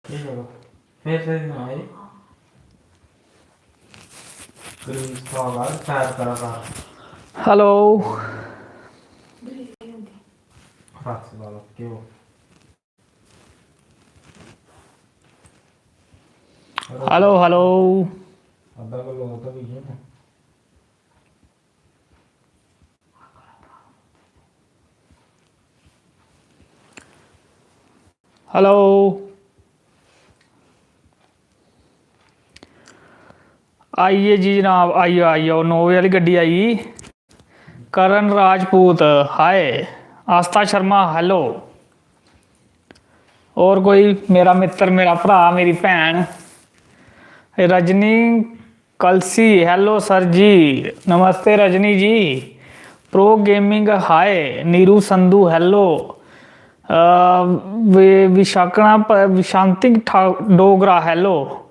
ये करो फिर से बनाए ग्रीस पावर फायर करा था हेलो रात से वाला क्यों हेलो हेलो अद्धा को लोग तो भी है ना हेलो आइए जी जनाब, आइए आइए। 9 वाली गड्डी आई। करण राजपूत हाय, आस्था शर्मा हेलो, और कोई मेरा मित्र, मेरा भरा, मेरी भैन रजनी कलसी हेलो सर जी, नमस्ते Rajni ji. Pro gaming hi, Neeru Sandhu hello, Vishanti Dogra hello,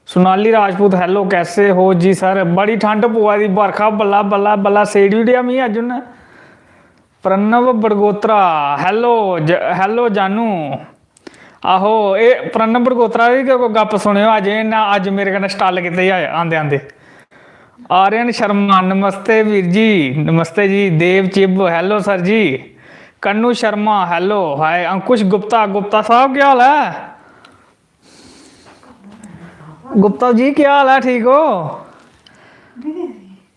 Sonali Rajput hello, कैसे हो जी सर। बड़ी ठंड पवा दी, बरखा बल्ला बल्ला बल्ला सेड़ी उड़िया मी अज उन्हें। प्रणव बड़गोत्रा हेलो हेलो जानू। आहो ये प्रणव बड़गोत्रा की गप सुनियो अज इन्हें अज मेरे कन्नै स्टल किते आंदे आंदे। आर्यन शर्मा नमस्ते वीर जी, नमस्ते जी। देव चिब हेलो सर जी। कन्नू शर्मा हेलो हाय। अंकुश गुप्ता, गुप्ता साहब क्या हाल है? गुप्ता जी क्या हाल है, ठीक हो?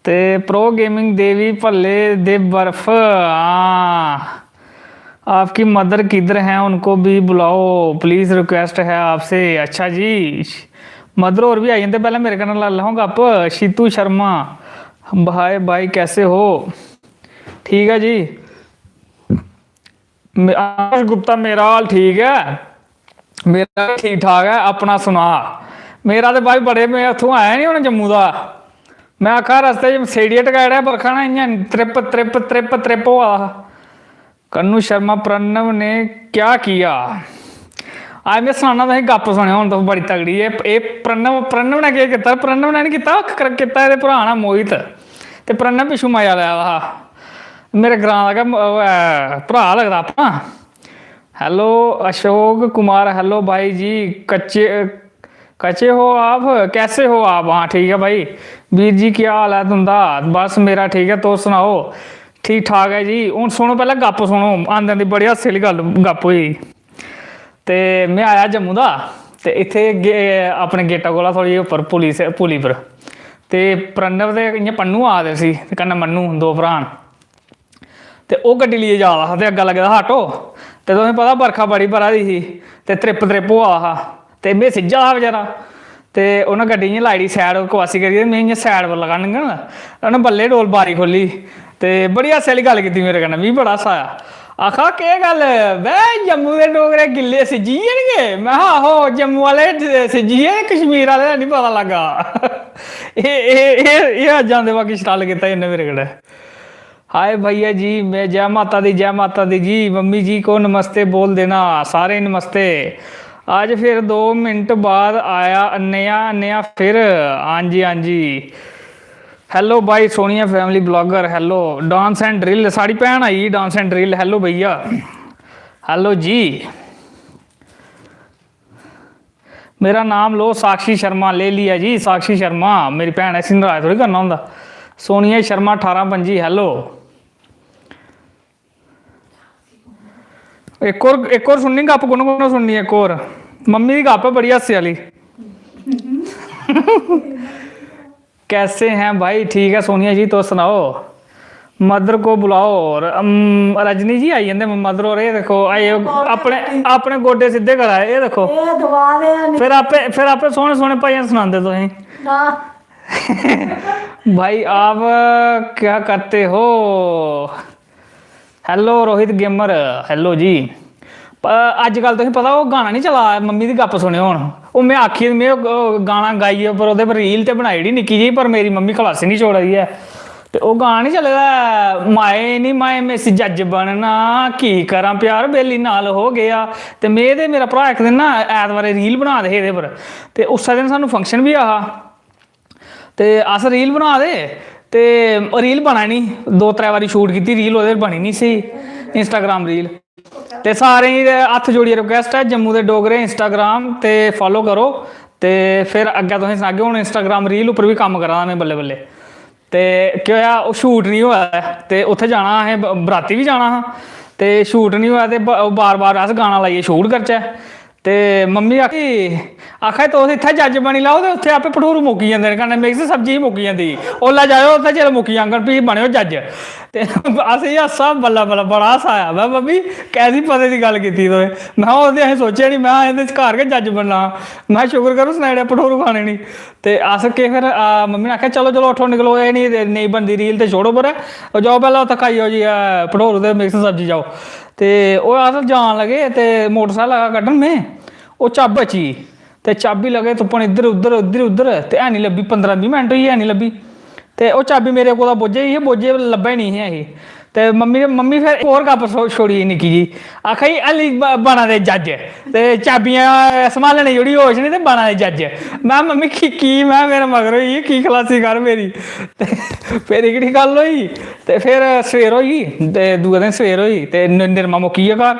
ते प्रो गेमिंग देवी भल्ले दे बर्फ, हाँ आपकी मदर किधर हैं, उनको भी बुलाओ प्लीज़, रिक्वेस्ट है आपसे। अच्छा जी, मदर और भी आई जाते, पहले मेरे कन्नै ला लो गप। शीतू शर्मा भाई भाई कैसे हो? ठीक है जी। आकाश गुप्ता मेरा हाल ठीक है, मेरा ठीक ठाक है, अपना सुना। मेरा तो भाई बड़े मैं उतों आया नहीं हूँ जम्मू का, मैं आखा रस्ते च सेड़िया टकाड़ा बरखा ना इं त्रिप त्रिप त्रिप त्रिप हुआ। कन्नू शर्मा प्रणव ने क्या किया? आज मैं सुनाना तुसें गप सुनियो हूँ, तुस बड़ी तगड़ी है। ये प्रणव प्रणव ने क्या किया? प्रणव ने नहीं किया ये भरा ना मोहित, तो प्रणव पिछू मजा लिया हा। मेरे ग्रां का भरा लगता अपना। हेलो अशोक कुमार हेलो भाई जी। कच्चे कच्चे हो आप, कैसे हो आप? हाँ ठीक है भाई। वीर जी क्या हाल है तुंदा? बस मेरा ठीक है, तो सुनाओ। ठीक ठाक है जी। हूँ सुनो पहले गप सुनो, आंदे आंदी बड़ी हास्से आह्ली गल गप हुई। तो मैं आया जम्मू का, तो इत्थे अपने गेटा कोला थोड़ी उप्पर पुली पर, तो प्रणव ते इ'यां पन्नू आ दे सी, ते कन्नै मन्नू, दो भरा न। ते ओह् गड्डी लेइयै जा दा हा, ते अग्गें लग्गे दा हा आटो, ते तुसें पता बरखा बड़ी बरा दी ही, ते त्रिप त्रिप होआ दा हा, ते में सिज्जा हा बेचारा। ते उन्नै गड्डी इ'यां लाई ओड़ी सैड कवासी करियै, में इ'यां सैड पर लगा लंघन, उन्नै बल्ले डोल बारी खोली, ते बड़ी हास्से आह्ली गल्ल कीती मेरे कन्नै, मिगी बड़ा हास्सा आया। आखा केह् गल्ल बे जम्मू दे डोगरे गिल्ले सिज्जी गे? मैं आहो जम्मू आह्ले सिज्जी गे, कश्मीर आह्ले दा निं पता लग्गा। एह् अज्ज आंदे बाकी स्टल कीता इन्नै मेरे कन्नै। हाय भैया जी, मैं जय माता दी जी। मम्मी जी को नमस्ते बोल देना, सारे नमस्ते। आज फिर 2 मिनट बाद आया नया फिर। हाँ जी हाँ जी। हेलो भाई Sonia family blogger hello. Dance and drill साड़ी भैन आई डांस एंड ड्रिल हेलो भैया। हेलो जी। मेरा नाम लो साक्षी शर्मा, ले लिया जी साक्षी शर्मा, मेरी भैन है, सिंधराज थोड़ी करना होंदा। सोनिया शर्मा 1825 हेलो। एक और सुननी गप, कुन सुननी एक और? मम्मी की गप है बड़ी हास्से वाली। कैसे हैं भाई? ठीक है सोनिया जी, तो सुनाओ। मदर को बुलाओ। रजनी जी आई जाते मदर और, ये देखो आए अपने अपने गोडे सीधे कराए, ये देखो फिर आपे सोहने सोहने भजन सुनाते तुसें। भाई आप क्या करते हो? हेलो रोहित गेमर हेलो जी। अजकल तुसें पता वो गाना नहीं चला, मम्मी की गप सुनियो हूँ। वो मैं आखी में गाना गाइए पर वो रील तो बनाई दी निक्की जी, पर मेरी मम्मी खलासी नहीं छोड़ा दी है। तो वो गाना नहीं चले माए नी माए मेसी जज बनना, की करा प्यार बेली नाल हो गया। तो में ते मेरा भरा एक दिन ना ऐतवारें रील बना दे हे एह्दे पर, ते उस्सै दिन सानूं फंक्शन भी हा, ते अस रील बना दे, ते रील बना नहीं, 2-3 बारी शूट की रील, वो बनी नहीं सी इंस्टाग्राम रील। ਤੇ ਸਾਰੇ ਹੀ ਹੱਥ ਜੋੜੀ ਰਿਕੁਐਸਟ ਹੈ, ਜੰਮੂ ਦੇ ਡੋਗਰੇ ਇੰਸਟਾਗ੍ਰਾਮ ਤੇ ਫੋਲੋ ਕਰੋ ਤੇ ਫਿਰ ਅੱਗੇ ਤੁਸੀਂ ਸੁਣਾਗੇ। ਹੁਣ ਇੰਸਟਾਗ੍ਰਾਮ ਰੀਲ ਉੱਪਰ ਵੀ ਕੰਮ ਕਰਾਂ ਮੈਂ ਬੱਲੇ ਬੱਲੇ। ਤੇ ਕੀ ਹੋਇਆ, ਉਹ ਸ਼ੂਟ ਨਹੀਂ ਹੋਇਆ ਤੇ ਉੱਥੇ ਜਾਣਾ ਹੈ, ਬਰਾਤੀ ਵੀ ਜਾਣਾ ਹਾਂ ਤੇ ਸ਼ੂਟ ਨਹੀਂ ਹੋਇਆ ਤੇ बार बार अस गाना लाइए शूट करचै। ते मम्मी आखा तुस इत्थै जज बनी लैओ ते उत्थे आपे भठोरू मुक्की जांदे न, कन्नै मिक्स सब्जी मुक्की जांदी, ओल्लै जाओ उत्थै जेल्लै मुक्की जाङन फ्ही बनेओ जज। ते असें हासा बल्ला बल्ला बड़ा हासा आया। मैं मम्मी कैसी पते दी गल्ल कीती तुसें? मैं ओह्दे असें सोचेआ निं, मैं एह्दे च घर गै जज बनना। मैं शुकर करो सनाई ओड़ेआ भठोरू खाने नी। ते अस केह् फिर मम्मी ने आखेआ चलो चलो उठो निकलो, एह् नेईं बनदी रील ते छोड़ो पर जाओ पैह्लें उत्थै खाई आओ जी भठोरू ते मिक्स सब्जी जाओ। ते ओह् अस जान लगे ते मोटरसैकल लगा कड्ढन में, ओह् चाबी बची ते चाबी लगे तुप्पन इद्धर उद्धर इद्धर उद्धर ते है नहीं लब्भी। 15-20 मिंट होई है नहीं लब्भी ते ओह् चाबी मेरे कोला बोझे ही बोझे लब्भा ही नहीं ही। ते मम्मी फिर एक होर गप्प छोड़ी निक्की जी, आखा जी हल्ली बना दे जज ते चाबियां संभालने जोड़ी होश नहीं ते बना दे जज। मैं मम्मी की मैं मेरे मगर होई की खलासी कर मेरी। ते फिर एह्कड़ी गल्ल होई ते फिर सवेर होई ते दूए दिन सवेर होई ते निरमा मुक्की गेआ घर।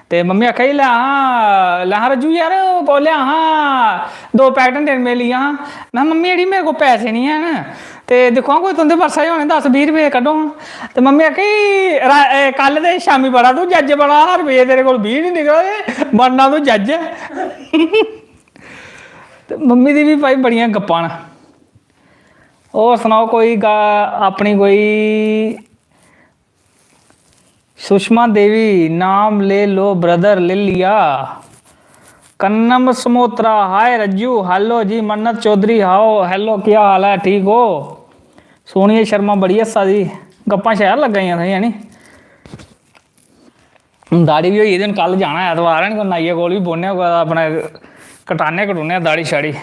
ते मम्मी आखा जी लै रज्जू यार बोले हाँ 2 पैकेट निरमे लिया हाँ। मैं मम्मी अड़ी मेरे को पैसे नहीं हैन ते दिक्खो हां कोई तुंदे पर्सा च होने 10-20 रपेऽ कड्ढो हां। ते मम्मी आखी कल ते शामी बड़ा तू जज बड़ा, रपेऽ तेरे कोल 20 नहीं निकले बनना तू जज। ते मम्मी दी भी भाई बड़ियां गप्पां न। होर सनाओ कोई अपनी कोई? सुषमा देवी नाम ले लो ब्रदर ले लिया। कन्नम समोत्रा हाय रज्जू हेलो जी। मन्नत चौधरी हाओ हेलो क्या हाल है ठीक हो? सोनिया शर्मा बड़ी हस्सा दी, गप्पां शैल लग्गा दियां थी हैनी। दाड़ी भी होई गेदी, कल जाना ऐतवार है नी, नाइये कोल भी बौह्ने अपने कटूने दाड़ी sari.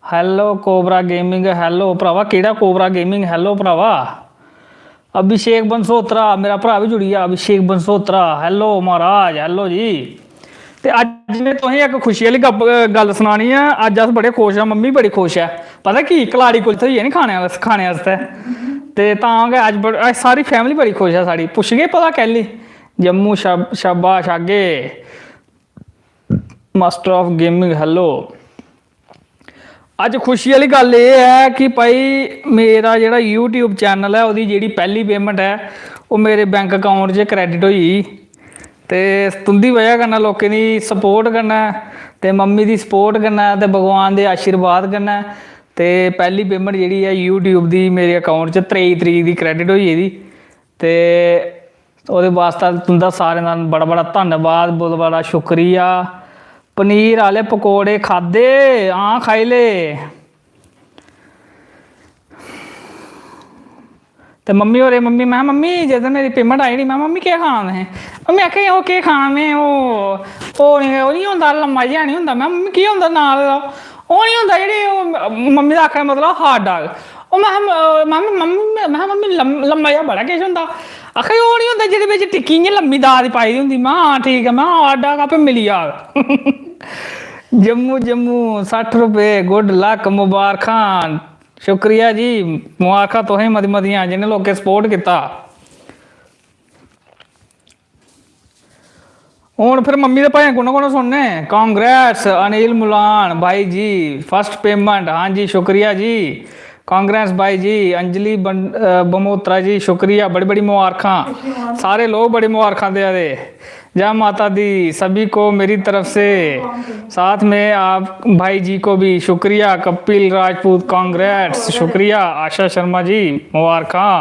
Hello cobra gaming hello भरावा, केड़ा कोबरा गेमिंग हैलो भरावा। अभिषेक बंसोत्रा मेरा भरा भी जुड़ी गया, अभिषेक बंसोत्रा हैलो महाराज हैलो जी। ते अज्ज में तुसें एक खुशी आह्ली गल्ल सनानी है। अज्ज अस बड़े खुश आं, मम्मी बड़ी खुश है। पता की कलाड़ी कुल्थ होई है नी खाने आस्तै ते तां गै अज्ज सारी फैमिली बड़ी खुश है साढ़ी। पुच्छगे पता कैली? जम्मू शाबाश आगे मास्टर ऑफ गेमिंग हैलो। अज खुशी वाली गल यह है कि भाई मेरा जो यूट्यूब चैनल है उसकी जी पहली पेमेंट है वो मेरे बैंक अकाउंट च क्रैडिट हुई। तो तुंदी वजह कन्नै लोगों की सपोर्ट कन्नै ते मम्मी की सपोर्ट कन्नै ते भगवान के आशीर्वाद कन्नै ते पहली पेमेंट जी है यूट्यूब की मेरे अकाउंट च 23 तरीक की क्रैडिट होई गेदी। ते ਉਹਦੇ वास्ते तुंदा सारें दा बड़ा बड़ा धन्नवाद, बहुत बड़ा शुक्रिया। पनीर आले पकौड़े खादे? हाँ खाई ले। तो मम्मी होरे मम्मी जद मेरी पेमेंट आई नहीं, मैं मम्मी क्या खाना तुसें? मम्मी आखे ओह् केह् खाना में ओह् नहीं होंदा लम्मा जेहा नहीं होंदा। मैं मम्मी केह् होंदा नाल ओह् नहीं होंदा जेह्ड़ी मम्मी दा आखने मतलब हाट डाग। मम्मी लम्मा जेहा बड़ा किश होंदा। आखा ओह् नहीं होंदा जेह्दे बिच टिक्की इ'यां लम्मी दाल पाई दी होंदी। मैं हाँ ठीक है, मैं हाट डाग आपे मिली जाग। जम्मू 60 रुपये गुड लक मुबारखां। शुक्रिया जी, मुबारखां तुसें मती मतियां जिन्हें लोकें सपोर्ट किया। हूँ फिर मम्मी के भाई कुन सुनने? कांग्रेस अनिल मुलान भाई जी फर्स्ट पेमेंट। हाँ जी शुक्रिया जी, कांग्रेस भाई जी। अंजलि बमोत्रा जी शुक्रिया, बड़ी बड़ी मुबारखां। सारे लोग बड़ी मुबारखां दे दे। जय माता दी सभी को मेरी तरफ से, साथ में आप भाई जी को भी शुक्रिया। कपिल राजपूत कांग्रेस शुक्रिया। आशा शर्मा जी मुबारखां।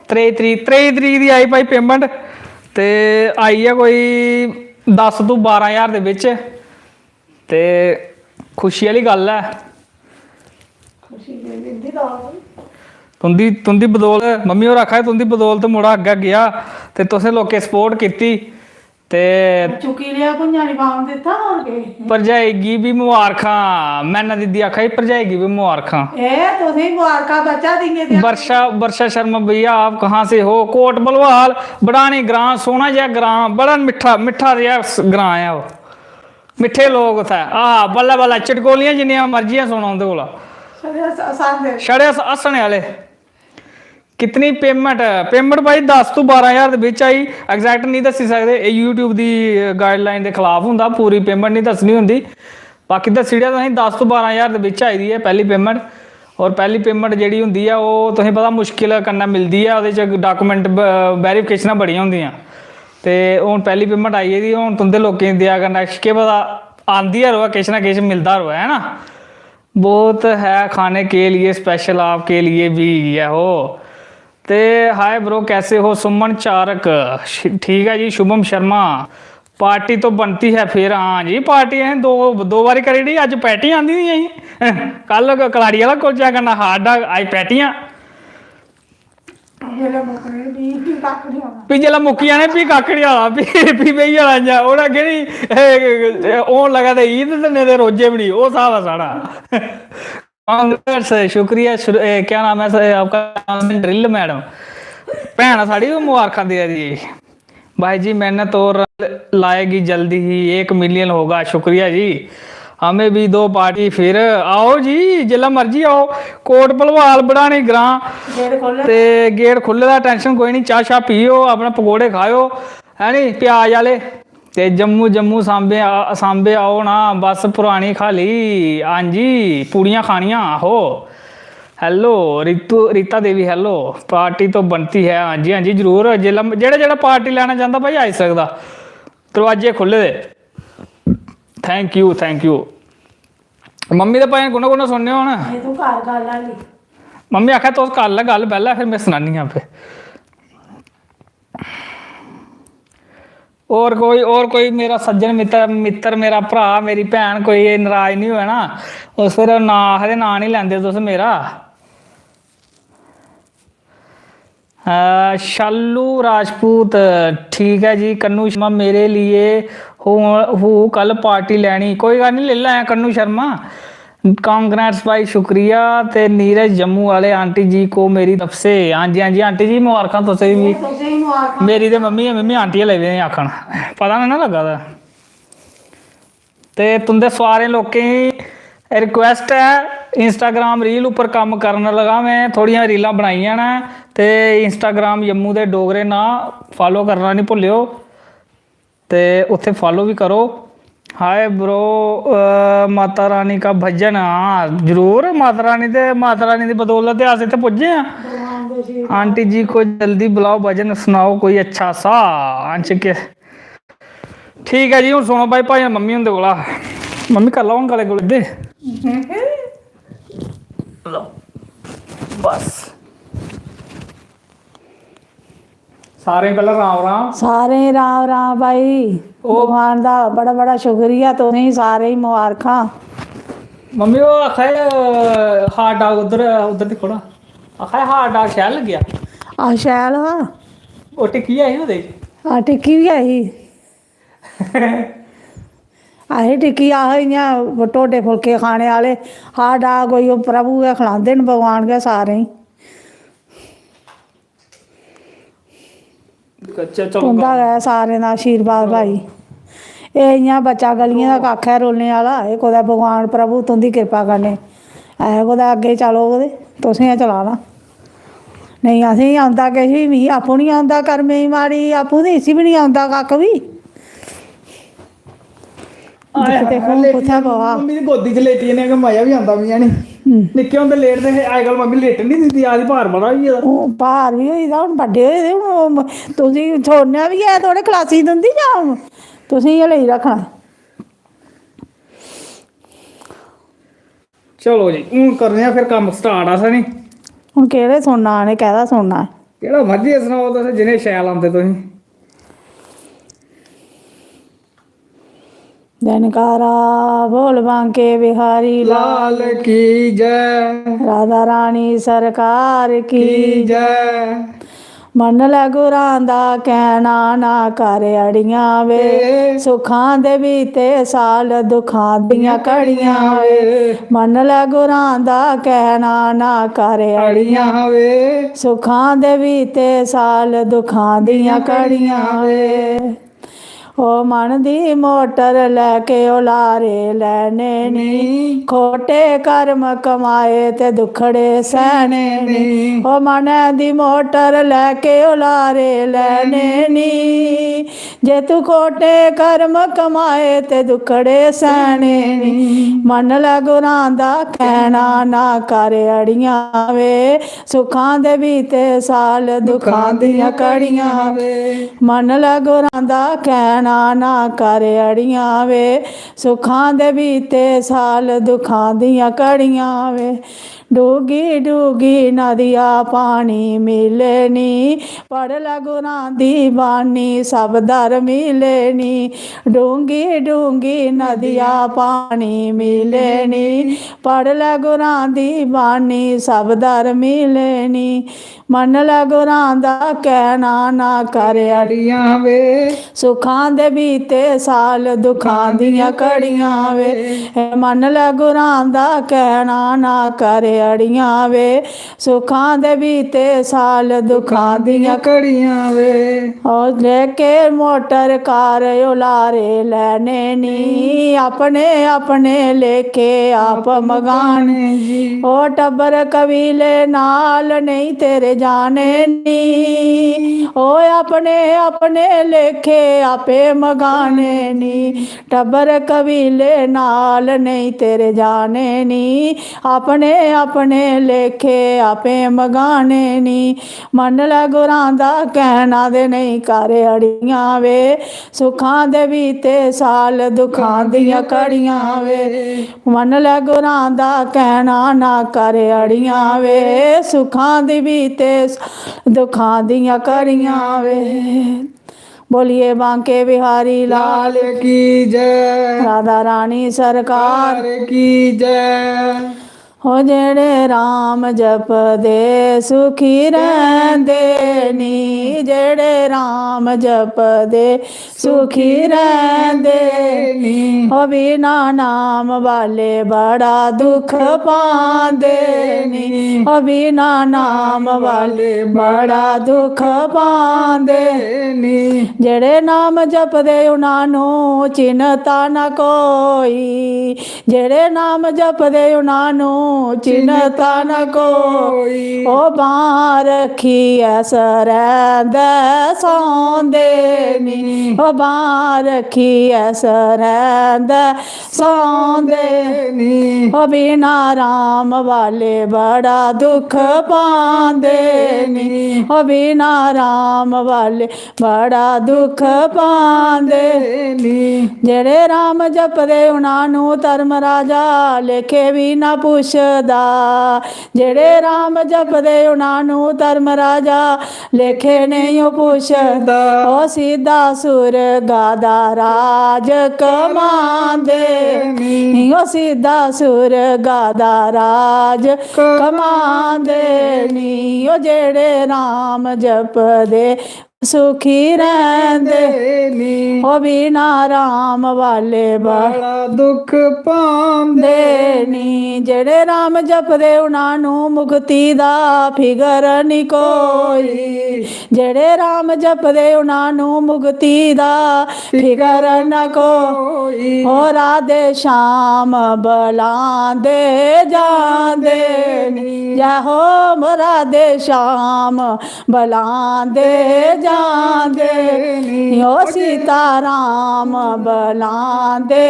23 तरीक दी आई भाई पेमेंट ते आई है कोई 10 तो 12 हज़ार दे विच। ते खुशी वाली गल है तुंदी बदौलत। मम्मी होर आखा तुंदी बदौलत मुड़ा अग्गे गया ते तुसें लोकें सपोर्ट की ते भरजाई गी भी मुबारखां। मैना दीदी आखा भरजाई गी भी मुबारखां। वर्षा शर्मा भैया आप कहाँ से हो? कोट बलवाल बड़ानी ग्रां, सोना जहा ग्रां, बड़ा मिठा जहा ग्रां है वो, मिठे लोग उत्थै। बल्ला बल्ला चटकोलियां जिन्नियां मर्जियां सुनो उंदे कोला, छड़े हस्सने आह्ले। ਕਿਤਨੀ ਪੇਮੈਂਟ ਭਾਈ 10 ਤੋਂ 12000 ਦੇ ਵਿੱਚ ਆਈ। ਐਗਜ਼ੈਕਟ ਨਹੀਂ ਦੱਸੀ ਸਕਦੇ, ਇਹ YouTube ਦੀ ਗਾਈਡਲਾਈਨ ਦੇ ਖਿਲਾਫ ਹੁੰਦਾ, ਪੂਰੀ ਪੇਮੈਂਟ ਨਹੀਂ ਦੱਸਣੀ ਹੁੰਦੀ। ਬਾਕੀ ਦੱਸੀ ਰਿਹਾ ਤੁਸੀਂ 10 ਤੋਂ 12000 ਦੇ ਵਿੱਚ ਆਈ ਦੀ ਹੈ ਪਹਿਲੀ ਪੇਮੈਂਟ। ਔਰ ਪਹਿਲੀ ਪੇਮੈਂਟ ਜਿਹੜੀ ਹੁੰਦੀ ਆ ਉਹ ਤੁਸੀਂ ਪਤਾ ਮੁਸ਼ਕਿਲ ਕਰਨਾ ਮਿਲਦੀ ਆ, ਉਹਦੇ 'ਚ ਡਾਕੂਮੈਂਟ ਵੈਰੀਫਿਕੇਸ਼ਨਾਂ ਬੜੀਆਂ ਹੁੰਦੀਆਂ। ਤੇ ਹੁਣ ਪਹਿਲੀ पेमेंट आई है हूँ तुंदे लोगों दिया करना के पता आंदी है रोआ किश ना किश मिलता रोआ है ना। बहुत है खाने के लिए स्पेशल आपके लिए भी है हो। ते हाय ब्रो कैसे हो सुमन चारक ठीक है जी। शुभम शर्मा पार्टी तो बनती है फिर। हाँ जी पार्टी है दो बारी करी दी, अज पैटी आंदी नहीं कल कलाड़ी वाला कुलचा करना हार्ड अज पैटियां भी जिला मुक्की जाने भी कक्ख नहीं आना भी बेही जाना उन्हें अगे नहीं होन लगा तो ईद ते रोजे भी नहीं वो हिसाब है साढ़ा। कांग्रेस शुक्रिया क्या नाम है आपका ड्रिल मैडम भैन साड़ी मुबारक दे दी भाई जी। मेहनत और लाएगी जल्दी ही 1 मिलियन होगा। शुक्रिया जी। हमें भी दो पार्टी फिर आओ जी जिला मर्जी आओ। कोट भलवाल बढ़ाने ग्रां ते गेट खुले दा टेंशन कोई नहीं। चाह शाह पियो अपने पकौड़े खाओ है नी प्याज वाले। ते जम्मू सांबे आओ ना बस पुरानी खा ली। हाँ जी पूड़ियाँ खानियाँ हो। Hello Rita Devi hello party तो बनती है। हाँ जी जरूर जिला जेड़ा पार्टी लेना चाहता भाई आई सकदा दरवाजे खुले दे। थैंक यू मम्मी तो भाई गुना गुना सुनने हो ना। मम्मी आखा तुस कर लै गल पहले फिर मैं सुनानी आपे। और कोई मेरा सज्जन मित्र मेरा भरा मेरी भैन कोई नाराज नहीं होया ना उस फिर ना आखदे ना नहीं लैंदे तुस मेरा। शालू राजपूत ठीक है जी। कन्नू शर्मा मेरे लिए हो कल पार्टी लैनी कोई गल नहीं ले लाया कन्नू शर्मा। कांग्रेट्स भाई शुक्रिया। ते नीरज जम्मू वाले आंटी जी को मेरी तरफ से। हाँ जी आंटी जी मुबारक तुसें भी। मेरी तो मम्मी आंटी लगे आखन पता नहीं ना लगा था। ते तुंदे सारे लोकें रिक्वेस्ट है इंस्टाग्राम रील उपर काम करने लगा मैं थोड़ियां रीलां बनाइयां ने ते इंस्टाग्राम जम्मू दे डोगरे ना फॉलो करना नहीं भुल्लियो ते उत्थे फॉलो भी करो। हाय ब्रो माता रानी का भजन। हाँ जरूर माता रानी की बदौलत अस इत्थे पुज्जे हैं। आंटी जी को जल्दी बुलाओ भजन सुनाओ कोई अच्छा सा। अंश के ठीक है जी हूँ सुनो भाई भाई मम्मी होंदे कोला मम्मी कर लो हूँ गले गुले दे लो बस सारे पहले राम सारे राम भाई भगवान का बड़ा बड़ा शुक्रिया तुसें सारे ही मुबारकां। मम्मी वो आखा हार्ट डाग उधर दिक्खो ना आखा हार्ट डाग शैल लग गया। आ शैल हा वो टिक्की आई ओह्दे आ टिक्की भी आई अही टिक्की आह इ'यां ढोडे फुलके खाने वाले हार्ट डाग कोई प्रभु गै खलांदे न भगवान गै सारें ही। तुंदा गै सारें दा आशीर्वाद भाई। एह् इ'यां बच्चा गलियें दा कक्ख ऐ रोलने आह्ला एह् कुदै भगवान प्रभु तुंदी कृपा कन्नै ऐ कुदै अग्गें चलोग ते तुसें गै चलाना नहीं असेंगी आंदा किश बी मिगी आपूं नहीं आंदा कर्में दी माड़ी आपूं ते इसी भी नहीं आंदा कक्ख बी। देखो कुत्थै पवा मम्मी दी गोदी च लेटी जन्ने मजा भी आंदा मिगी हैनी निक्के होंदे लेटदे हे अजकल मम्मी लेटन नहीं दिंदी आखदी भार बड़ा होई गेदा। भार भी होई गेदा हून बड्डे होए दे हून तुसें छोड़ना बी है थोड़े खलासी दिंदी जां तुसें गै लेई रक्खना। चलो जी हून करने आं फिर कम्म स्टार्ट अस नी हून केह्ड़े सुनना ने कैह्दा सुनना केह्ड़ा मर्जी सनाओ तुस जिन्ने शैल आंदे तुसें। जनकारा बोल बांके बिहारी लाल की जय राधा रानी सरकार की जय। मन लै गुरां दा कहना ना कर अड़ियां वे सुखां दे बीते साल दुखां दियां घड़ियां वे। मन लै गुरां दा कहना ना कर अड़ियां वे सुखां दे बीते साल दुखां दियां घड़ियां वे। ਉਹ ਮਨ ਦੀ ਮੋਟਰ ਲੈ ਕੇ ਉਲਾਰੇ ਲੈਣੇ ਨੀ ਖੋਟੇ ਕਰਮ ਕਮਾਏ ਤੇ ਦੁਖੜੇ ਸਹਿਣੇ ਨੀ ਉਹ ਮਨ ਦੀ ਮੋਟਰ ਲੈ ਕੇ ਉਲਾਰੇ ਲੈਣੇ ਨੀ ਜੇ ਤੂੰ ਖੋਟੇ ਕਰਮ ਕਮਾਏ ਤੇ ਦੁਖੜੇ ਸਹਿਣੇ ਨੀ ਮੰਨ ਲੈ ਗੁਰਾਂ ਦਾ ਕਹਿਣਾ ਨਾ ਕਰ ਅੜੀਆਂ ਵੇ ਸੁੱਖਾਂ ਦੇ ਬੀਤੇ ਸਾਲ ਦੁੱਖਾਂ ਦੀਆਂ ਕੜੀਆਂ ਵੇ ਮੰਨ ਲੈ ਗੁਰਾਂ ਦਾ ਕਹਿਣਾ ਨਾ ਕਰ ਅੜੀਆਂ ਵੇ ਸੁੱਖਾਂ ਦੇ ਬੀਤੇ ਸਾਲ ਦੁੱਖਾਂ ਦੀਆਂ ਕੜੀਆਂ ਵੇ ਡੂਗੀ ਡੂਗੀ ਨਦੀਆਂ ਪਾਣੀ ਮਿਲੇ ਨੀ ਪੜ ਲੈ ਗੁਰਾਂ ਦੀ ਬਾਣੀ ਸਭ ਦਰ ਮਿਲੇ ਨੀ ਡੂੰਗੀ ਡੂੰਗੀ ਨਦੀਆਂ ਪਾਣੀ ਮਿਲੇ ਨੀ ਪੜ ਲੈ ਗੁਰਾਂ ਦੀ ਬਾਣੀ ਸਭ ਦਰ ਮਿਲੇ ਨੀ ਮੰਨ ਲੈ ਗੁਰਾਂ ਦਾ ਕਹਿਣਾ ਨਾ ਕਰ ਅੜੀਆਂ ਵੇ ਸੁੱਖਾਂ ਦੇ ਬੀਤੇ ਸਾਲ ਦੁੱਖਾਂ ਦੀਆਂ ਕੜੀਆਂ ਵੇ ਮੰਨ ਲੈ ਗੁਰਾਂ ਦਾ ਕਹਿਣਾ ਨਾ ਕਰ ਅੜੀਆਂ ਵੇ ਸੁੱਖਾਂ ਦੇ ਬੀਤੇ ਸਾਲ ਦੁੱਖਾਂ ਦੀਆਂ ਕੜੀਆਂ ਵੇ ਉਹ ਲੈ ਕੇ ਮੋਟਰ ਕਾਰ ਉਲਾਰੇ ਲੈਣੇ ਨੀ ਆਪਣੇ ਆਪਣੇ ਲੇਖੇ ਆਪ ਮਗਾਣੇ ਜੀ ਉਹ ਟੱਬਰ ਕਬੀਲੇ ਨਾਲ ਨਹੀਂ ਤੇਰੇ ਜਾਣੇ ਨੀ ਉਹ ਆਪਣੇ ਆਪਣੇ ਲੇਖੇ ਆਪੇ ਮਗਾਣੇ ਨੀ ਟੱਬਰ ਕਬੀਲੇ ਨਾਲ ਨਹੀਂ ਤੇਰੇ ਜਾਣੇ ਨੀ ਆਪਣੇ ਆਪਣੇ ਲੇਖੇ ਆਪੇ ਮਗਾਣੇ ਨੀ ਮੰਨ ਲੈ ਗੁਰਾਂ ਦਾ ਕਹਿਣਾ ਦੇ ਨਹੀਂ ਕਰ ਅੜੀਆਂ ਵੇ ਸੁੱਖਾਂ ਦੇ ਬੀਤੇ ਸਾਲ ਦੁੱਖਾਂ ਦੀਆਂ ਕੜੀਆਂ ਵੇ ਮੰਨ ਲੈ ਗੁਰਾਂ ਦਾ ਕਹਿਣਾ ਨਾ ਕਰ ਅੜੀਆਂ ਵੇ ਸੁੱਖਾਂ ਦੇ ਬੀਤੇ ਦੁੱਖਾਂ ਦੀਆਂ ਕੜੀਆਂ ਵੇ बोलिए बांके बिहारी लाल की जय राधा रानी सरकार की जय हो जेड़े राम जपदे सुखी रहंदे नी जेड़े राम जपदे सुखी रहंदे नी हो बिना नाम वाले बड़ा दुख पांदे नी हो बिना नाम वाले बड़ा दुख पांदे नी जेड़े नाम जपदे उन्हां नूं चिंता ना कोई जेड़े नाम जपदे उन्हां नूं चिंता न कोई ओ बां रखी ऐसर सौंदे नी ओ बां रखी ऐसर सौंदे नी ओ बिना राम वाले बड़ा दुख पांदे नी ओ बिना राम वाले बड़ा दुख पांदे नी जेड़े राम जपदे उन्हां नूं धर्म राजा लेखे भी ना पुछ जेड़े राम जपदे उन्हां नूं धर्म राजा लेखे नहीं पुछदा ओ सीधा सुरगा दा राज कमांदे नी ओ सीधा सुरगा दा राज कमांदे नी ओ जेड़े राम जपदे सुखी रहंदे नी ओ बिना राम वाले बड़ा दुख पांदे नी जेड़े राम जपदे उन्हां नूं मुक्ति दा फिकर नी कोई जेड़े राम जपदे उन्हां नूं मुक्ति दा फिकर न कोई हो राधे श्याम बलांदे जांदे नी जय हो राधे श्याम बलांदे जांदे नी ओ सीता राम बलांदे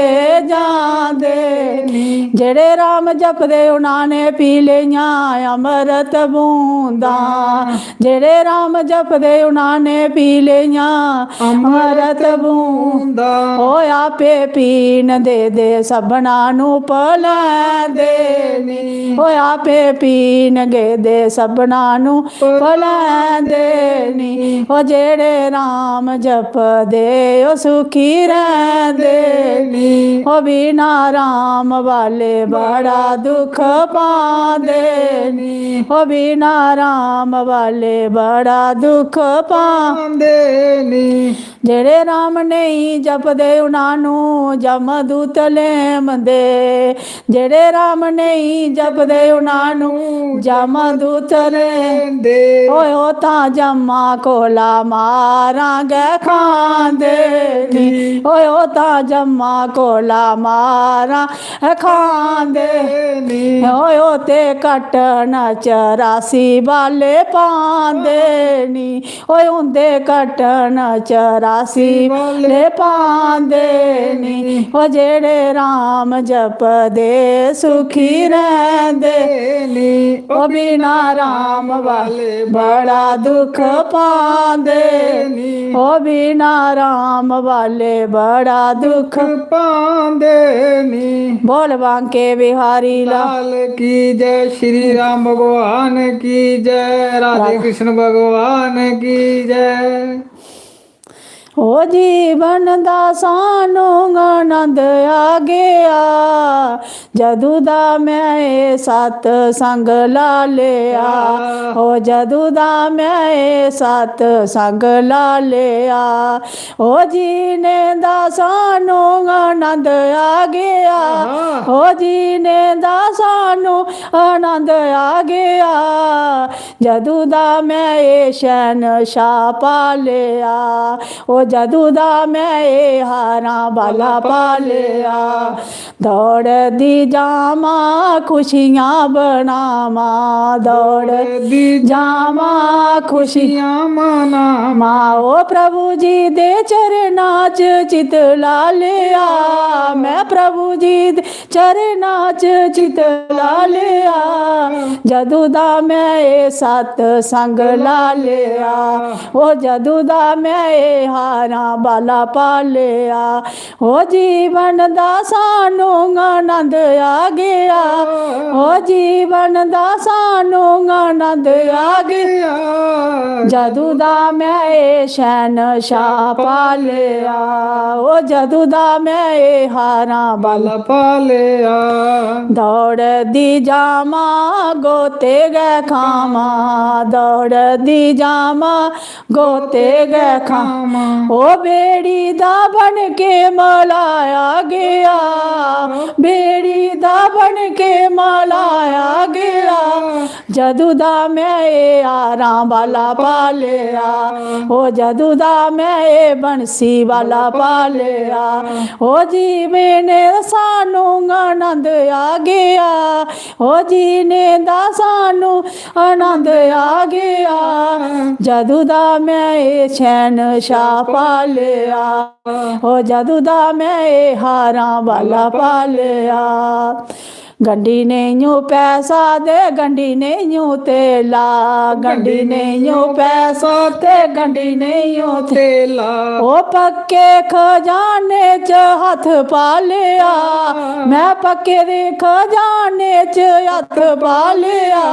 जांदे नी जेड़े राम जपदे उन्हां ने पी लियां अमृत बूंदा जेड़े राम जपदे उन्हां ने पी लियां अमृत बूंदा ओ आपे पीन दे सबना नूं पलैंदे नी ओ आपे पीन दे सबना नूं पलैंदे नी ओ जेड़े राम जपदे ओ सुखी रहंदे नी ओ बिना राम वाले बड़ा दुख पांदे नी ओ बिना राम वाले बड़ा दुख पांदे नी जेड़े राम नहीं जपदे उन्हां नूं जमदूत लेमदे जेड़े राम नहीं जपदे उन्हां नूं जमदूत लेंदे ओए ओ तां जम्मा कोला ਮਾਰਾਂਗੇ ਖਾਂਦੇ ਨੀ ਓਏ ਉਹ ਤਾਂ ਜੰਮਾ ਕੋਲਾ ਮਾਰਾਂ ਖਾਂਦੇ ਨੀ ਓਏ ਉਹ ਤੇ ਕੱਟਣ 84 ਬਾਲੇ ਪਾਉਂਦੇ ਨੀ ਓਏ ਹੁੰਦੇ ਕੱਟਣ 84 ਬਾਲੇ ਪਾਉਂਦੇ ਨੀ ਉਹ ਜਿਹੜੇ ਰਾਮ ਜਪਦੇ ਸੁਖੀ ਰਹਿੰਦੇ ਨੀ ਉਹ ਬਿਨਾ ਰਾਮ ਵਾਲੇ ਬੜਾ ਦੁੱਖ ਪਾਉਂਦੇ ਨੀ ਉਹ ਬਿਨਾ ਰਾਮ ਵਾਲੇ ਬੜਾ ਦੁੱਖ ਪਾਉਂਦੇ ਨੀ बोल बांके बिहारी लाल की जय, श्री राम भगवान की जय, राधे कृष्ण भगवान की जय। ओ जीवन दा सानू आनंद आ गया जदू दा मैं ए सत संग ला लिया ओ जदू दा मैं ए सत संग ला लिया ओ जीने दा सानू आनंद आ गया ओ जीने दा सानू आनंद आ गया जदू दा मैं ए शहनशाह पा लिया ओ जदू दा मैं ए हारा बाला पा लिया दौड़ दी जामा खुशियां बनावा दौड़ दी जामा खुशियां मनावा ओ प्रभु जी दे चरना च चित ला लिया मैं प्रभु जी दे चरना च चित ला लिया जदू दा मैं ए सत संग ला लिया ओ जदू दा मैं ए हारा बाला पा लिया ओ जीवन दा सानू आनंद आ गया ओ जीवन दा सानू आनंद आ गया जदू दा मैं ए शहनशाह पा लिया ओ जदू दा मैं ए हारा बाला पा लिया दौड़ दी जामा गोते गए खामा दौड़ दी जामा गोते गए खामा ओ बेड़ी दा बन के मलाया गया बेड़ी दा बन के मलाया गया जदू दा मैं ए आरा वाला पा लिया ओ जदू दा मैं ए बंसी वाला पा लिया ओ जी मैंने सानू आनंद आ गया ओ जीने दा सानू आनंद आ गया जदू दा मैं ए शहनशाह पा लिया ओ जदू दा मैं ए हारा वाला पा लिया गंडी नहीं पैसा दे गंडी नहीं तेला गंडी नहीं पैसा ते गंडी नहीं तेला ओ पक्के खजाने च हथ पा लिया मैं पक्के दे खजाने च हथ पा लिया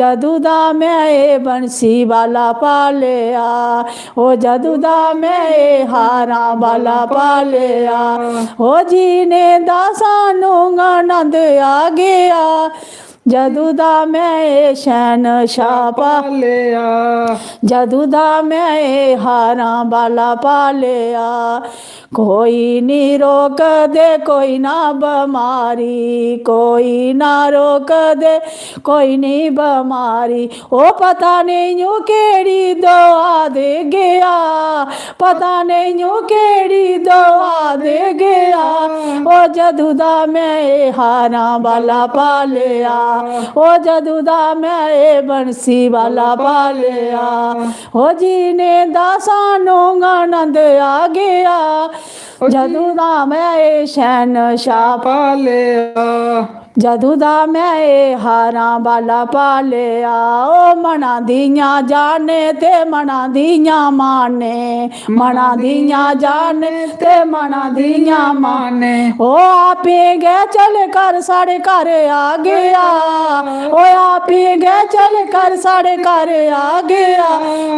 जदू दा मैं ए बंसी वाला पा लिया ओ जदू दा मैं ए हारा वाला पा लिया ओ जीने दा सानू आनंद आ गया जदू दा मैं ए शहनशाह पा लिया जदू दा मैं ए हारा वाला पा लिया कोई नहीं रोक दे कोई ना बीमारी कोई ना रोक दे कोई नहीं बीमारी ओ पता नहीं यूं केड़ी दुआ दे गया पता नहीं यूं केड़ी दुआ दे गया ओ जदू दा मैं ए हारा वाला पा लिया ओ जदू दा मैं ए बंसी वाला पा लिया ओ जीने दा सानू आनंद आ गया जदू दा मैं ए शहनशाह पा लिया जदू दा मैं ए हारा वाला पा लिया ओ मना दियां जाने ते मना दियां माने मना दियां जाने ते मना दियां माने ओ आपे गए चल कर साढ़े घर आ गया ओ आपे गए चल कर साढ़े घर आ गया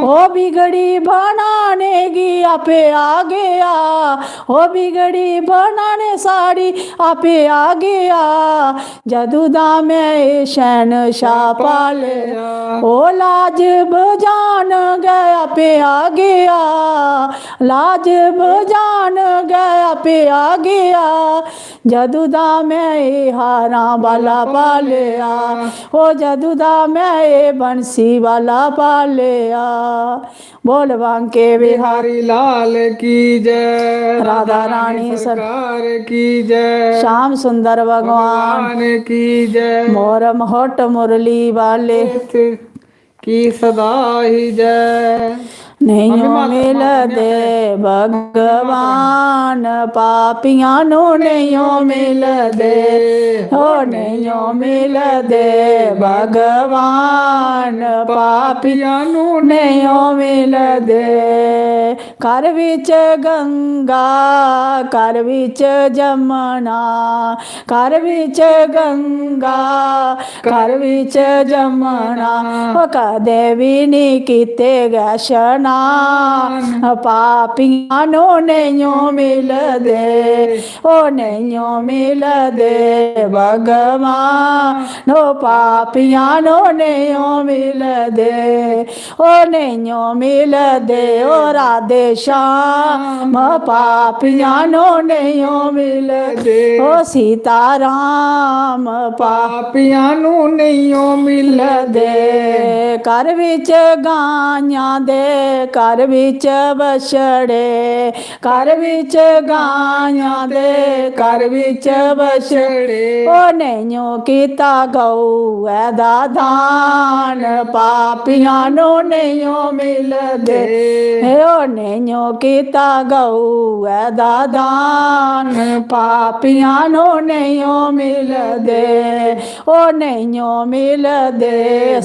ओ बिगड़ी बनाने की आपे आ गया ओ बिगड़ी बनाने साड़ी आपे आ गया ਜਦੂ ਦਾ ਮੈਂ ਸ਼ਹਿਨशाह ਪਾਲਿਆ ਉਹ ਲਾਜ ਬਜਾਨ ਗਿਆ ਪਿਆ ਗਿਆ ਲਾਜ ਬਜਾਨ ਗਿਆ ਪਿਆ ਗਿਆ ਜਦੂ ਦਾ ਮੈਂ ਹਾਰਾਂ ਵਾਲਾ ਪਾਲਿਆ ਉਹ ਜਦੂ ਦਾ ਮੈਂ ਬੰਸੀ ਵਾਲਾ ਪਾਲਿਆ बोल बांके बिहारी बिहारी लाल की जय राधा रानी सरकार की जय श्याम सुंदर भगवान भगवान की जय मोर मोहट मुरली वाले की सदा ही जय नहीं मिल दे भगवान पापियां नु नहीं मिल दे हो नहीं मिल दे भगवान पापियां नु नहीं मिल दे घर विच गंगा घर विच जमुना घर विच गंगा घर विच जमुना ओ कदे भी नहीं कीते गए शनान पापियां नु नहीं मिलदे ओ नहीं मिलदे भगवान नो पापियां नु नहीं मिलदे ओ नहीं मिलदे ओ राधे श्याम पापियां नु नहीं मिलदे ओ सीता राम पापियां नु नहीं मिलदे घर विच गाइयां दे घर विच बछड़े घर विच गाइयां दे घर विच बछड़े ओ नहीं कीता गऊ दा दान पापियां नु नहीं मिलदे ओ नहीं कीता गऊ दा दान पापियां नु नहीं मिलदे ओ नहीं मिलदे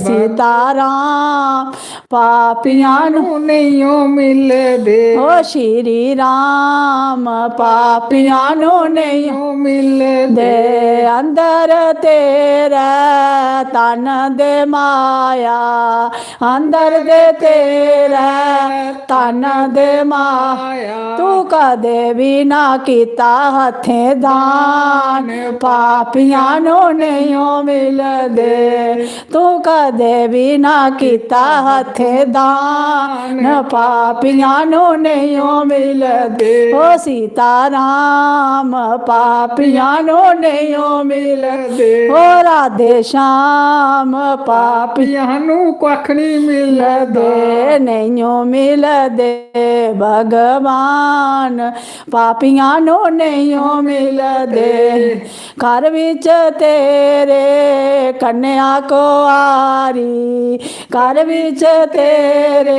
सीताराम पापियां नु नहीं मिलदे ओ श्री राम पापियां नु नहीं मिलदे दे अंदर तेरे तन दे माया अंदर दे तेरे तन दे माया तू कदे भी ना कीता हथे दान पापियां नु नहीं मिलदे तू कदे भी ना कीता हथे दान पापियां नु नहीं मिलदे ओ सीता राम पापियां नु नहीं मिलदे ओ राधे श्याम पापियां नु कख नहीं मिलदा मिलदे नहीं मिलदे भगवान पापियां नु नहीं मिलदे घर विच तेरे कन्या को आरी घर विच तेरे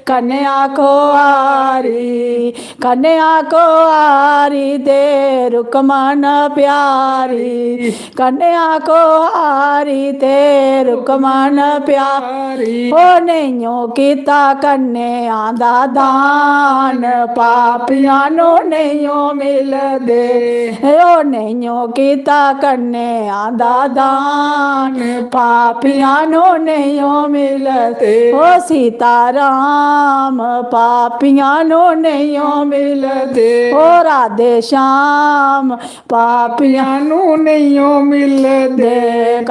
कन्या को आरी कन्या को आरी दे रुकमन प्यारी कन्या को आरी ते रुकमन प्यारी ओ नहीं कीता कन्या दा दान पापियां नु नहीं मिलदे ओ नहीं कीता कन्या दा दान पापियां नु नहीं मिलदे ओ सीता राम पापियां नु नहीं मिलदे ओ राधे श्याम पापियां नु नहीं मिलदे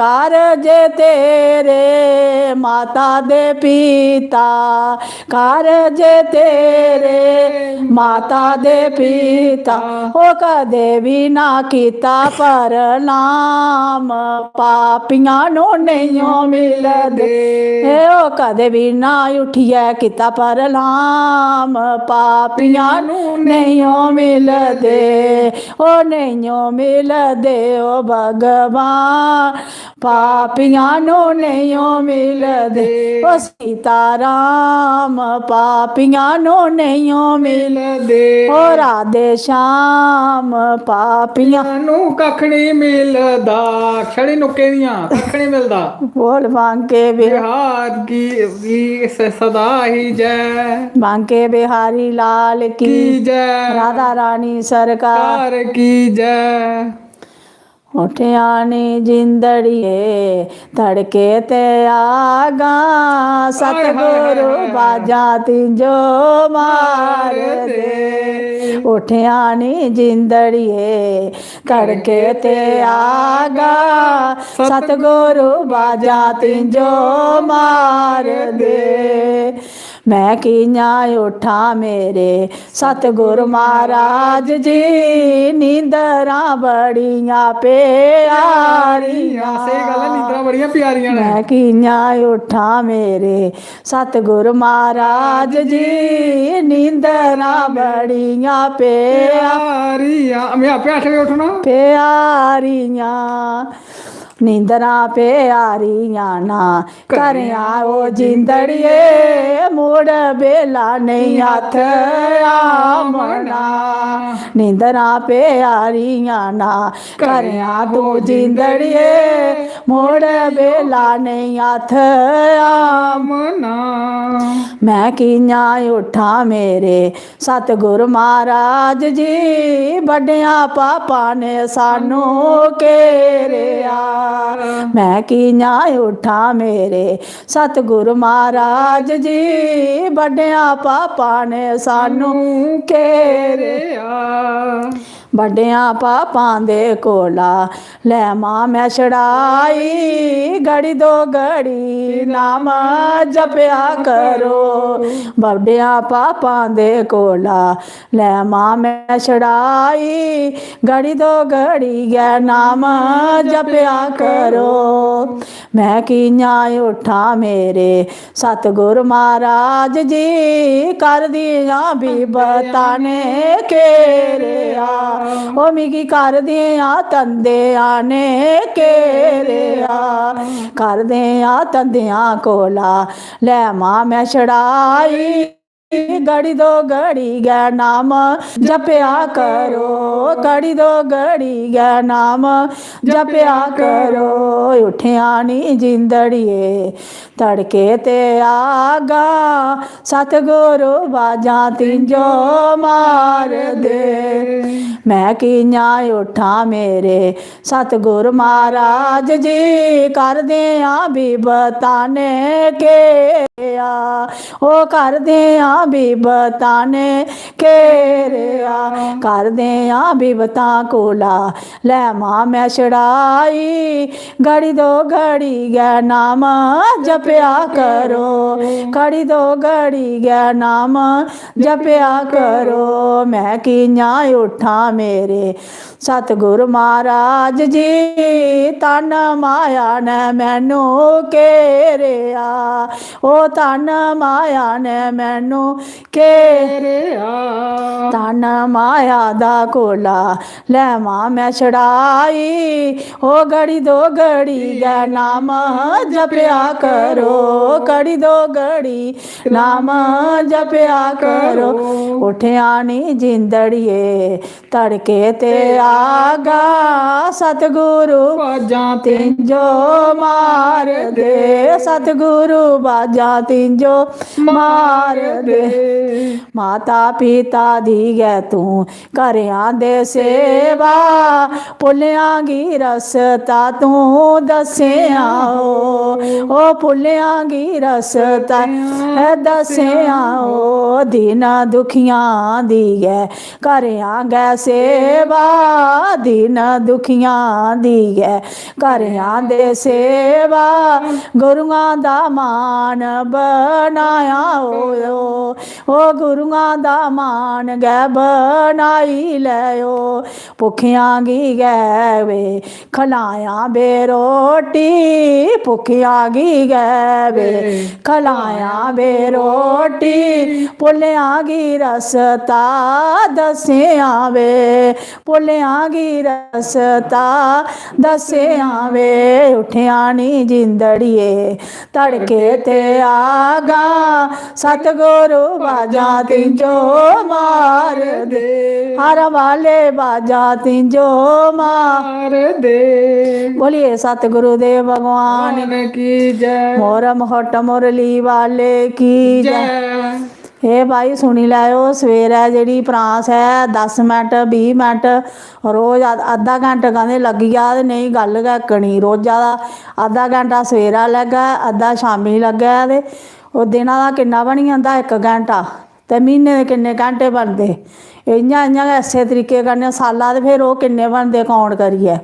कारज तेरे माता दे पिता कारज तेरे माता दे पिता ओ कदे भी ना कीता पर नाम पापियां नु नहीं मिलदे ओ कदे भी ना उठिए कीता पर नाम पापियां नु नहीं मिलदे ओ नहीं मिलदे ओ भगवान पापियां नु नहीं मिलदे ओ सीताराम पापियां नु नहीं मिलदे ओ राधे श्याम पापियां नु कख नहीं मिलदा छड़ी नुके दियां कख नहीं मिलदा बोल बांके बिहार की सदा ही जय बांके बिहारी लाल की जय राधा रानी सरकार की जय ਉਠਿਆ ਨੀ ਜਿੰਦੜੀਏ ਤੜਕੇ ਤੇ ਆਗਾ ਸਤਿਗੁਰੂ ਬਾਜਾ ਤਿੰਜੋ ਮਾਰ ਦੇ ਉਠਿਆ ਨੀ ਜਿੰਦੜੀਏ ਤੜਕੇ ਤੇ ਆਗਾ ਸਤਿਗੁਰੂ ਬਾਜਾ ਤਿੰਜੋ ਮਾਰ ਦੇ ਮੈਂ ਕੀਆਂ ਉਠਾਂ ਮੇਰੇ ਸਤਿਗੁਰ ਮਹਾਰਾਜ ਜੀ ਨੀਂਦਰਾਂ ਬੜੀਆਂ ਪਿਆਰੀਆਂ ਸਹੀ ਗੱਲ ਹੈ ਨੀਂਦਰਾਂ ਬੜੀਆਂ ਪਿਆਰੀਆਂ ਨੇ ਮੈਂ ਕੀਆਂ ਉਠਾਂ ਮੇਰੇ ਸਤਿਗੁਰ ਮਹਾਰਾਜ ਜੀ ਨੀਂਦਰਾਂ ਬੜੀਆਂ ਪਿਆਰੀਆਂ ਮੈਂ ਆਪੇ 8 ਵਜੇ ਉੱਠਣਾ ਪਿਆਰੀਆਂ ਨੀਂਦਰਾਂ ਪਿਆਰੀਆਂ ਨਾ ਕਰਿਆ ਉਹ ਜਿੰਦੜੀਏ ਮੁੜ ਬੇਲਾ ਨਹੀਂ ਹੱਥ ਆਮਣਾ ਨੀਂਦਰਾਂ ਪਿਆਰੀਆਂ ਨਾ ਕਰਿਆ ਤੂੰ ਜਿੰਦੜੀਏ ਮੁੜ ਬੇਲਾ ਨਹੀਂ ਹੱਥ ਆਮਣਾ ਮੈਂ ਕੀਆਂ ਉਠਾਂ ਮੇਰੇ ਸਤਿਗੁਰ ਮਹਾਰਾਜ ਜੀ ਵੱਡਿਆਂ ਪਾਪਾਂ ਨੇ ਸਾਨੂੰ ਘੇਰਿਆ ਮੈਂ ਕੀਆਂ ਉਠਾਂ ਮੇਰੇ ਸਤਿਗੁਰ ਮਹਾਰਾਜ ਜੀ ਵੱਡਿਆਂ ਪਾਪਾਂ ਨੇ ਸਾਨੂੰ ਘੇਰਿਆ ਵੱਡਿਆਂ ਪਾਪਾਂ ਦੇ ਕੋਲਾ ਲੈ ਮਾਂ ਮੈਂ ਛੜਾਈ ਗੜੀ ਦੋ ਗੜੀ ਨਾਮ ਜਪਿਆ ਕਰੋ ਵੱਡਿਆਂ ਪਾਪਾਂ ਦੇ ਕੋਲਾ ਲੈ ਮਾਂ ਮੈਂ ਛੜਾਈ ਗੜੀ ਦੋ ਗੜੀ ਗੈ ਨਾਮ ਜਪਿਆ ਕਰੋ ਮੈਂ ਕੀਆਂ ਉਠਾਂ ਮੇਰੇ ਸਤਿਗੁਰ ਮਹਾਰਾਜ ਜੀ ਕਰਦੀਆਂ ਬੀਬਤਾਂ ਨੇ ਘੇਰਿਆ ਉਹ ਮਿਗੀ ਕਰਦੀਆਂ ਤੰਦਿਆਂ ਨੇ ਘੇਰਿਆ ਕਰਦਿਆਂ ਤੰਦਿਆਂ ਕੋਲਾ ਲੈ ਮਾਂ ਮੈਂ ਛੜਾਈ ਗੜੀ ਦੋ ਗੜੀ ਗੈ ਨਾਮ ਜਪਿਆ ਕਰੋ ਗੜੀ ਦੋ ਗੜੀ ਗੈ ਨਾਮ ਜਪਿਆ ਕਰੋ ਉਠਿਆ ਨੀ ਜਿੰਦੜੀਏ ਤੜਕੇ ਤੇ ਆਗਾ ਸਤਿਗੁਰੂ ਬਾਜਾ ਤਿੰਜੋ ਮਾਰ ਦੇ ਮੈਂ ਕੀਆਂ ਉਠਾਂ ਮੇਰੇ ਸਤਿਗੁਰ ਮਹਾਰਾਜ ਜੀ ਕਰਦਿਆਂ ਬੀਬਤਾਂ ਨੇ ਘੇਰਿਆ ਉਹ ਕਰਦਿਆਂ ਬੀਬਤਾਂ ਨੇ ਘੇਰਿਆ ਕਰਦਿਆਂ ਬੀਬਤਾਂ ਕੋਲਾ ਲੈ ਮਾਂ ਮੈਂ ਛੜਾਈ ਗੜੀ ਦੋ ਗੜੀ ਗੈ ਨਾਮ ਜਪਿਆ ਕਰੋ ਗੜੀ ਦੋ ਗੜੀ ਗੈ ਨਾਮ ਜਪਿਆ ਕਰੋ ਮੈਂ ਕੀਆਂ ਉਠਾਂ ਮੇਰੇ ਸਤਿਗੁਰ ਮਹਾਰਾਜ ਜੀ ਤਨ ਮਾਇਆ ਨੇ ਮੈਨੂੰ ਘੇਰਿਆ ਉਹ ਤਨ ਮਾਇਆ ਨੇ ਮੈਨੂੰ ਘੇਰਿਆ ਤਨ ਮਾਇਆ ਦਾ ਕੋਲਾ ਲੈ ਮਾਂ ਮੈਂ ਛੜਾਈ ਉਹ ਗੜੀ ਦੋ ਗੜੀ ਗੈ ਨਾਮ ਜਪਿਆ ਕਰੋ ਗੜੀ ਦੋ ਗੜੀ ਨਾਮ ਜਪਿਆ ਕਰੋ ਉਠਿਆ ਨੀ ਜਿੰਦੜੀਏ ਤੜਕੇ ਤੇ ਆਗਾ ਸਤਿਗੁਰੂ ਬਾਜਾਂ ਤਿੰਜੋ ਮਾਰ ਦੇ ਸਤਿਗੁਰੂ ਬਾਜਾਂ ਤਿੰਜੋ ਮਾਰ ਦੇ ਮਾਤਾ ਪਿਤਾ ਦੀ ਗੈ ਤੂੰ ਕਰਿਆਂ ਦੇ ਸੇਵਾ ਭੁੱਲਿਆਂਗੀ ਰਸਤਾ ਤੂੰ ਦੱਸਿਆ ਉਹ ਭੁੱਲਿਆਂਗੀ ਰਸਤਾ ਦੱਸਿਆ ਉਹ ਦਿਨ ਦੁਖੀਆਂ ਦੀ ਗੈ ਕਰਿਆਂ ਗੈ ਸੇਵਾ ਦਿਨ ਦੁਖੀਆਂ ਦੀ ਗੈ ਕਰਿਆਂ ਦੇ ਸੇਵਾ ਗੁਰੂਆਂ ਦਾ ਮਾਨ ਬਣਾਇਆ ਉਹ ਗੁਰੂਆਂ ਦਾ ਮਾਨ ਗੈ ਬਣਾਈ ਲਿਓ ਭੁੱਖਿਆਂ ਗੀ ਗੈ ਵੇ ਖਲਾਇਆ ਬੇ ਰੋਟੀ ਭੁੱਖਿਆਂ ਗੀ ਗੈ ਵੇ ਖਲਾਇਆ ਬੇ ਰੋਟੀ ਭੁੱਲਿਆਂ ਗੀ ਰਸਤਾ ਦੱਸਿਆ ਵੇ ਭੁੱਲਿਆਂ ਗੀ ਰਸਤਾ ਦੱਸਿਆ ਵੇ ਉਠਿਆ ਨੀ ਜਿੰਦੜੀਏ ਤੜਕੇ ਤੇ ਆਗਾ ਸਤਿਗੁਰੂ ਬਾਜਾਂ ਤਿੰਜੋ ਮਾਰ ਦੇ ਹਰ ਵਾਲੇ ਬਾਜਾਂ ਤਿੰਜੋ ਮਾਰ ਦੇ ਬੋਲੀਏ ਸਤਿਗੁਰੂ ਦੇ ਭਗਵਾਨ की जय मोर मोहट मुरली वाले की जय ਇਹ ਭਾਈ ਸੁਣੀ ਲਾਇਓ, ਸਵੇਰ ਹੈ ਜਿਹੜੀ ਪ੍ਰਾਂਸ ਹੈ 10 ਮਿੰਟ 20 ਮਿੰਟ ਰੋਜ਼ ਅੱਧਾ ਘੰਟਾ ਕਹਿੰਦੇ ਲੱਗੀ ਆ ਤੇ ਨਹੀਂ ਗੱਲ ਕਣੀ ਰੋਜ਼ਾਂ ਦਾ ਅੱਧਾ ਘੰਟਾ ਸਵੇਰਾ ਲੱਗਾ ਅੱਧਾ ਸ਼ਾਮੀ ਲੱਗਾ ਤੇ ਉਹ ਦਿਨਾਂ ਦਾ ਕਿੰਨਾ ਬਣੀ ਜਾਂਦਾ 1 ਘੰਟਾ ਤੇ ਮਹੀਨੇ ਦੇ ਕਿੰਨੇ ਘੰਟੇ ਬਣਦੇ ਇਆਂ ਐਸੇ ਤਰੀਕੇ ਕਰਨੇ ਸਾਲਾਂ ਦੇ ਫਿਰ ਉਹ ਕਿੰਨੇ ਬਣਦੇ ਕੌਣ ਕਰੀਏ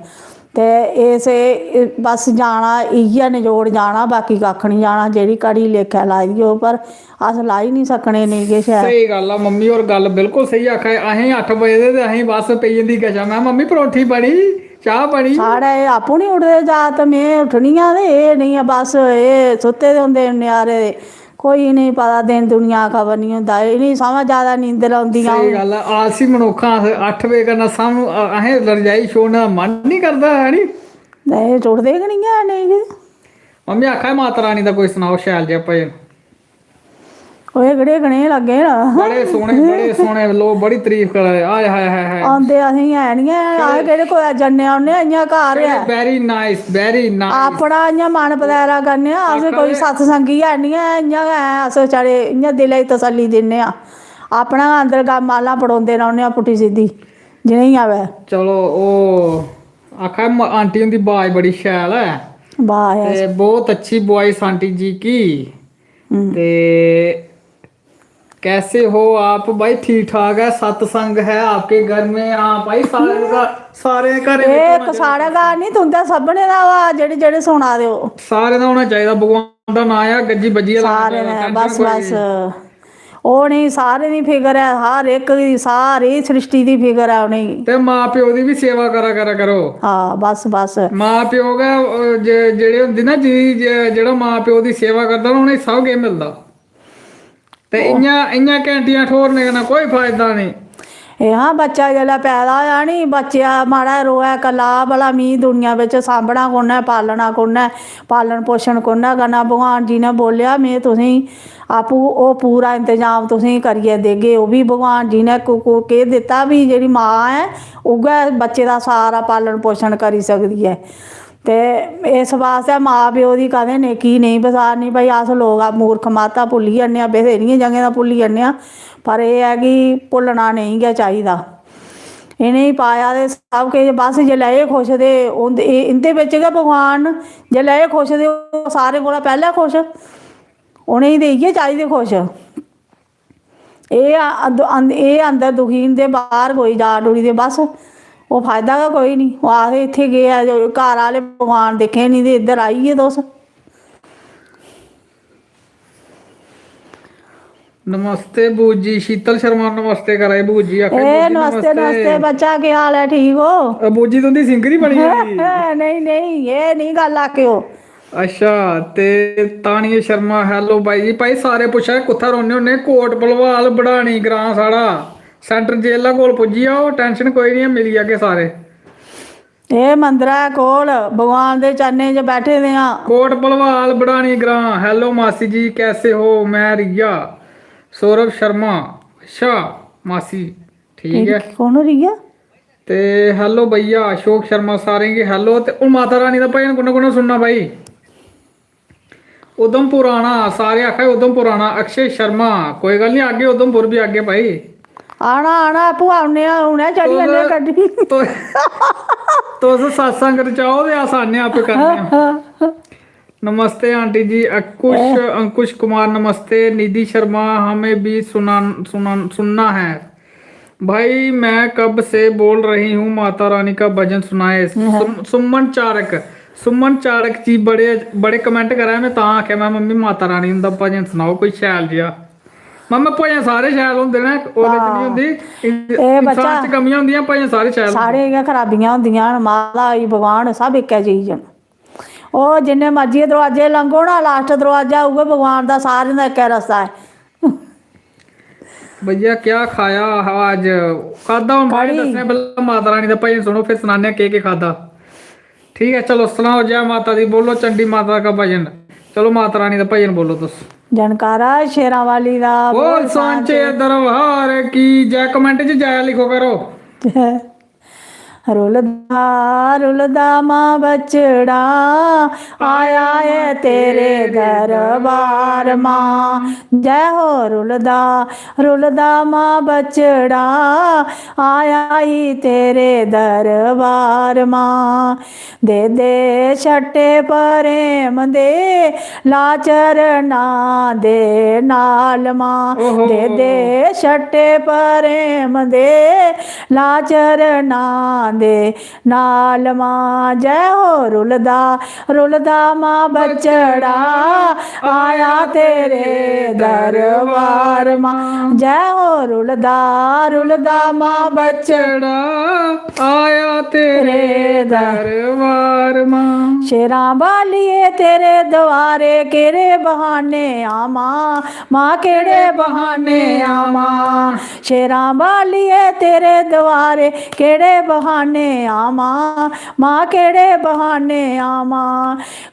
ਤੇ ਇਸੇ ਬਸ ਜਾਣਾ ਇਹੀਆ ਨਿਜੋੜ ਜਾਣਾ ਬਾਕੀ ਕੱਖ ਨਹੀਂ ਜਾਣਾ ਜਿਹੜੀ ਕੜੀ ਲੇਖਾ ਲਾਈ ਉਹ ਪਰ ਅਸ ਲਾ ਹੀ ਨਹੀਂ ਸਕਣੇ ਨਹੀਂ ਕਿ ਸ਼ਾਇਦ ਸਹੀ ਗੱਲ ਆ ਮੰਮੀ ਔਰ ਗੱਲ ਬਿਲਕੁਲ ਸਹੀ ਆਖਿਆ ਅਸੀਂ 8 ਵਜੇ ਦੇ ਤੇ ਅਸੀਂ ਬਸ ਪਈ ਜਾਂਦੀ ਗਸ਼ਾ ਮੈਂ ਮੰਮੀ ਪਰੌਂਠੀ ਬਣੀ ਚਾਹ ਬਣੀ ਸਾਡਾ ਇਹ ਆਪੂ ਨਹੀਂ ਉੱਠਦੇ ਜਾਤ ਮੈਂ ਉੱਠਣੀਆਂ ਤੇ ਇਹ ਨਹੀਂ ਆ ਬਸ ਇਹ ਸੁੱਤੇ ਦੇ ਹੁੰਦੇ ਨਿਆਰੇ ਕੋਈ ਨਹੀਂ ਪਤਾ ਦਿਨ ਦੁਨੀਆ ਖਬਰ ਨਹੀਂ ਹੁੰਦਾ ਇਹ ਨਹੀਂ ਸਮਾਂ ਜ਼ਿਆਦਾ ਨੀਂਦਰ ਆਉਂਦੀਆਂ ਸਹੀ ਗੱਲ ਆ ਆਲਸੀ ਮਨੁੱਖਾਂ 8 ਵਜੇ ਕਰਨਾ ਸਾਨੂੰ ਅਸੀਂ ਰਜਾਈ ਛੋੜਨ ਦਾ ਮਨ ਨਹੀਂ ਕਰਦਾ ਹੈ ਨੀ ਇਹ ਟੁੱਟਦੇ ਕਿ ਨਹੀਂ ਆ ਨਹੀਂ ਮੰਮੀ ਆਖਿਆ ਮਾਤਾ ਰਾਣੀ ਦਾ ਕੋਈ ਸੁਣਾਓ ਸ਼ੈਲ ਜਿਹਾ ਭਜਨ ਉਹ ਗੜੇ ਗਣੇ ਲੱਗੇ ਨਾ ਬੜੇ ਸੋਹਣੇ ਲੋਕ ਬੜੀ ਤਾਰੀਫ ਕਰ ਰਹੇ ਆਏ ਹਾਏ ਹਾਏ ਹਾਏ ਆਉਂਦੇ ਅਸੀਂ ਹੈ ਨਹੀਂ ਆ ਕਿਹੜੇ ਕੋਈ ਜੰਨੇ ਆਉਨੇ ਆਈਆਂ ਘਰ ਆ ਵੈਰੀ ਨਾਈਸ ਆਪਣਾ ਇਆਂ ਮਨ ਪਦਾਰਾ ਕਰਨੇ ਆ ਅਸੀਂ ਕੋਈ ਸਤ ਸੰਗੀ ਹੈ ਨਹੀਂ ਇਆਂ ਅਸ ਚਾਰੇ ਇਆਂ ਦਿਲੇ ਤਸੱਲੀ ਦਿੰਨੇ ਆ ਆਪਣਾ ਅੰਦਰ ਗਾ ਮਾਲਾ ਪੜਾਉਂਦੇ ਰਹਿੰਦੇ ਆ ਪੁੱਠੀ ਸਿੱਧੀ ਜਿਵੇਂ ਆਵੇ ਚਲੋ ਉਹ ਆਖਿਆ ਆਂਟੀ ਦੀ ਬਾਜ ਬੜੀ ਸ਼ੈਲ ਹੈ ਵਾਹ ਤੇ ਬਹੁਤ अच्छी वॉइस आंटी जी की ते कैसे हो आप भाई ठीक ठाक है सत्संग है आपके घर में हाँ भाई सारे घर एक सारे गा नहीं तुंदा सबने दा वा जेड़े जेड़े सुना दे सारे दा होना चाहिए भगवान दा नाम है गज्जी बज्जी सारे ने बस बस ਉਹ ਨਹੀਂ ਸਾਰੇ ਦੀ ਫਿਕਰ ਹੈ ਹਰ ਇੱਕ ਦੀ ਸਾਰੀ ਸ੍ਰਿਸ਼ਟੀ ਦੀ ਫਿਕਰ ਹੈ ਉਹਨੇ ਤੇ ਮਾਂ ਪਿਓ ਦੀ ਵੀ ਸੇਵਾ ਕਰਾ ਕਰੋ ਹਾਂ ਬਸ ਬਸ ਮਾਂ ਪਿਓ ਦਾ ਜਿਹੜੇ ਹੁੰਦੇ ਨਾ ਜਿਹੜਾ ਮਾਂ ਪਿਓ ਦੀ ਸੇਵਾ ਕਰਦਾ ਉਹਨੇ ਸਭ ਕੁਝ ਮਿਲਦਾ ਤੇ ਇੰਨੀਆਂ ਘੰਟੀਆਂ ਠੋਰਨੇ ਦਾ ਕੋਈ ਫਾਇਦਾ ਨਹੀਂ ਇਹ ਹਾਂ ਬੱਚਾ ਜਿਹੜਾ ਪੈਦਾ ਹੋਇਆ ਨਹੀਂ ਬੱਚਾ ਮਾੜਾ ਰੋਇਆ ਕਲਾ ਭਲਾ ਮੀਂਹ ਦੁਨੀਆ ਵਿੱਚ ਸਾਂਭਣਾ ਕੋਨਾ ਪਾਲਣਾ ਕੋਨਾ ਪਾਲਣ ਪੋਸ਼ਣ ਕੋਨਾ ਕਰਨਾ ਭਗਵਾਨ ਜੀ ਨੇ ਬੋਲਿਆ ਮੈਂ ਤੁਸੀਂ ਆਪੂ ਉਹ ਪੂਰਾ ਇੰਤਜ਼ਾਮ ਤੁਸੀਂ ਕਰੀਏ ਦੇਗੇ ਉਹ ਵੀ ਭਗਵਾਨ ਜੀ ਨੇ ਕਹਿ ਦਿੱਤਾ ਵੀ ਜਿਹੜੀ ਮਾਂ ਹੈ ਉਹ ਬੱਚੇ ਦਾ ਸਾਰਾ ਪਾਲਣ ਪੋਸ਼ਣ ਕਰੀ ਸਕਦੀ ਹੈ ਤੇ ਇਸ ਵਾਸਤੇ ਮਾਂ ਪਿਓ ਦੀ ਕਹਿੰਦੇ ਨੇ ਕੀ ਨਹੀਂ ਬਸਾਰਨੀ ਭਾਈ ਅਸ ਲੋਕ ਆ ਮੂਰਖ ਮਾਤਾ ਭੁੱਲੀ ਜਾਂਦੇ ਆ ਬਥੇਰੀਆਂ ਜਗ੍ਹਾ ਦਾ ਭੁੱਲੀ ਜਾਂਦੇ ਆ ਪਰ ਇਹ ਹੈ ਕਿ ਭੁੱਲਣਾ ਨਹੀਂ ਗਾ ਚਾਹੀਦਾ ਇਹਨੇ ਹੀ ਪਾਇਆ ਤੇ ਸਭ ਕੁਝ ਬਸ ਜੇ ਲਏ ਖੁਸ਼ ਦੇ ਇਹਦੇ ਵਿੱਚ ਗਾ ਭਗਵਾਨ ਜੇ ਲਏ ਖੁਸ਼ ਦੇ ਉਹ ਸਾਰੇ ਕੋਲ ਪਹਿਲਾਂ ਖੁਸ਼ ਉਹਨੇ ਹੀ ਦੇਈਏ ਚਾਹੀਦੇ ਖੁਸ਼ ਇਹ ਅੰਦਰ ਦੁਖੀ ਦੇ ਬਾਹਰ ਕੋਈ ਜਾ ਡੋਰੀ ਦੇ ਬਸ ਉਹ ਫਾਇਦਾ ਦਾ ਕੋਈ ਨਹੀਂ ਉਹ ਆਖਦੇ ਇੱਥੇ ਗਏ ਆ ਘਰ ਵਾਲੇ ਭਗਵਾਨ ਦੇਖੇ ਨਹੀਂ ਤੇ ਇੱਧਰ ਆਈਏ ਦੋਸ नमस्ते बूजी शीतल शर्मा नमस्ते कराए बूजी नमस्ते नमस्ते बच्चा क्या हाल है ठीक हो बूजी तुंदी सिंगरी बनी नहीं नहीं ये नहीं गल आके हो अच्छा ते तानिया शर्मा हेलो भाई जी भाई सारे पुछा कुत्थै रौह्ने होन्ने कोट भलवाल बड़ानी ग्रां साढ़ा सेंटर जेला कोल पुज्जी आओ टेंशन कोई नहीं मिली जागे सारे ਇਹ ਮੰਦਰਾ ਕੋਲ भगवान दे चरणें च बैठे दे हां कोट भलवाल बड़ानी ग्रां हेलो मासी जी कैसे हो मैं रिया सौरभ शर्मा अच्छा मासी ठीक है कौन रिया ते हेलो भैया अशोक शर्मा सारे के हेलो ते हुन माता रानी दा भजन कुने सुनना भाई उधमपुर आना सारे आखे उधमपुर आना अक्षय शर्मा कोई गल नहीं आगे उधमपुर भी आगे भाई आना आना भुआने हुने चढ़ी जन्ने गड्डी तो सत्संग रचाओ ते आसाने आप करने नमस्ते आंटी जी अंकुश कुमार नमस्ते निधि शर्मा हमें भी सुनना है भाई मैं कब से बोल रही हूँ माता रानी का भजन सुनाए सुमन चारक जी बड़े कमेंट करा मैं ता आख्या मैं मम्मी माता रानी दा भजन सुनाओ कोई शैल जिहा मम्मा भजन सारे शैल होंदे ने ओदे च नहीं हुंदी इंसान च कमियां हुंदियां भजन सारे शैल सारे खराबियां हुंदियां माता भगवान सब इक्कै चीज न ਉਹ ਜਿੰਨੇ ਮਰਜ਼ੀ ਦਰਵਾਜ਼ੇ ਲੰਘੋ ਨਾ ਲਾਸਟ ਦਰਵਾਜ਼ਾ ਹੋਊਗਾ ਭਗਵਾਨ ਦਾ ਸਾਰਿਆਂ ਦਾ ਇੱਕ ਰਸਤਾ ਹੈ भैया क्या खाया आज खादा हूं भाई दसने पहले माता रानी का भजन सुनो फिर सुनाने के खादा ठीक है चलो सुनाओ जय माता दी बोलो चंडी माता का भजन चलो माता रानी का भजन बोलो तुस जनकारा शेरा वाली दा बोल सांचे दरबार की जय कमेंट च जय लिखो करो रुलदा रुलदा माँ बछड़ा आया है तेरे दरबार माँ। जय हो रुलदा रुलदा माँ बछड़ा आया ही तेरे दरबार माँ। दे दे छटे प्रेम दे लाचर ना दे नाल माँ। दे दे छटे प्रेम दे लाचर ना दे नाल माँ। जय हो रुलदा रुलदा माँ बछड़ा आया तेरे दरबार माँ। जय हो रुलदा रुलदा माँ बछड़ा आया तेरे दरबार माँ। शेरां बालिए तेरे द्वारे केड़े बहाने आमा माँ केड़े बहाने आमा। शेरां बालिए तेरे द्वारे केड़े बहाने आमा माँ केड़े बहाने आमा।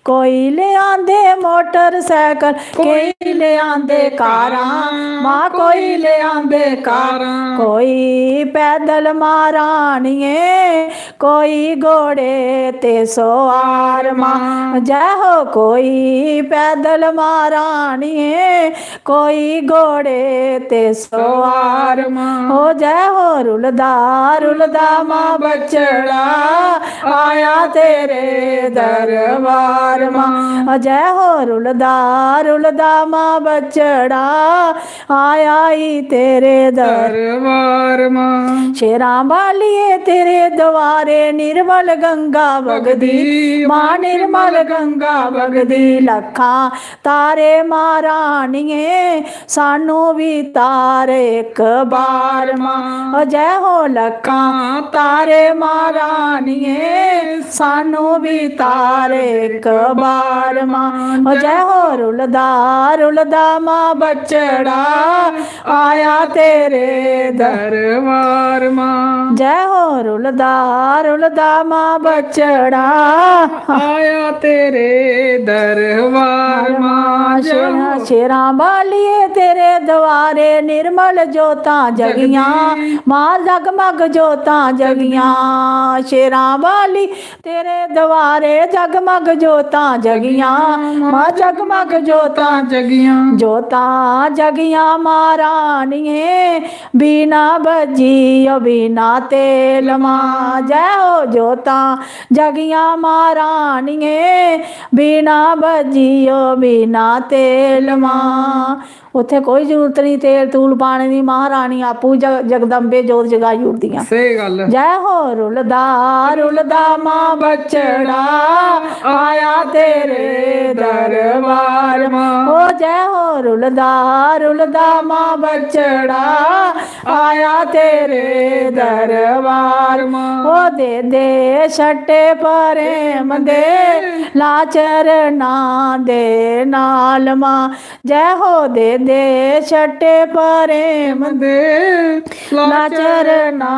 कोई ले आंदे मोटरसाइकिल कोई ले आंदे कारां माँ कोई ले आंदे कारां। कोई पैदल मारानिए कोई घोड़े ते सवार माँ। जय हो कोई पैदल मारानिए कोई घोड़े ते सवार माँ। हो जय हो रुलदा रुलदा माँ बछड़ा आया तेरे दरबार माँ। जय हो रुलदा रुलदा माँ बछड़ा आया ही तेरे दरबार माँ। शेरां बालिए तेरे द्वारे निर्मल गंगा बगदी माँ निर्मल गंगा बगदी। लखा तारे मारानिए सानू भी तार एक बार माँ। जय हो लखा तारे मारानिए सानू भी तार एक बार माँ। जय हो रुलदा रुलदा माँ बछड़ा आया तेरे दरबार माँ। जय हो रुलदा रुलदा माँ बछड़ा आया तेरे दरबार माँ। शेरां बालिए तेरे द्वारे निर्मल जोतां जगियां माँ जगमग जोतां जगियां। शेरां बाली तेरे द्वारे जगमग जोतां जगियां माँ जगमग जोतां जगियां। जोतां जगियां मारानिए बिना बजी ओ बिना तेल माँ। जय हो जोतां जगियां मारानिए बिना बजियो बिना तेल माँ। उत्थे कोई जरूरत नहीं तेल तूल पाने की महारानी आपू जगदम्बे जोत जगाई उठदियां। सही गल। जय हो रुलदा रुलदा माँ बछड़ा आया तेरे दरबार माँ। ओ जय हो रुलदा रुलदा माँ बछड़ा आया तेरे दरबार माँ। ओ दे दे छटे प्रेम दे लाचर ना दे नाल माँ। जय हो दे दे छटे प्रेम दे लाचर ना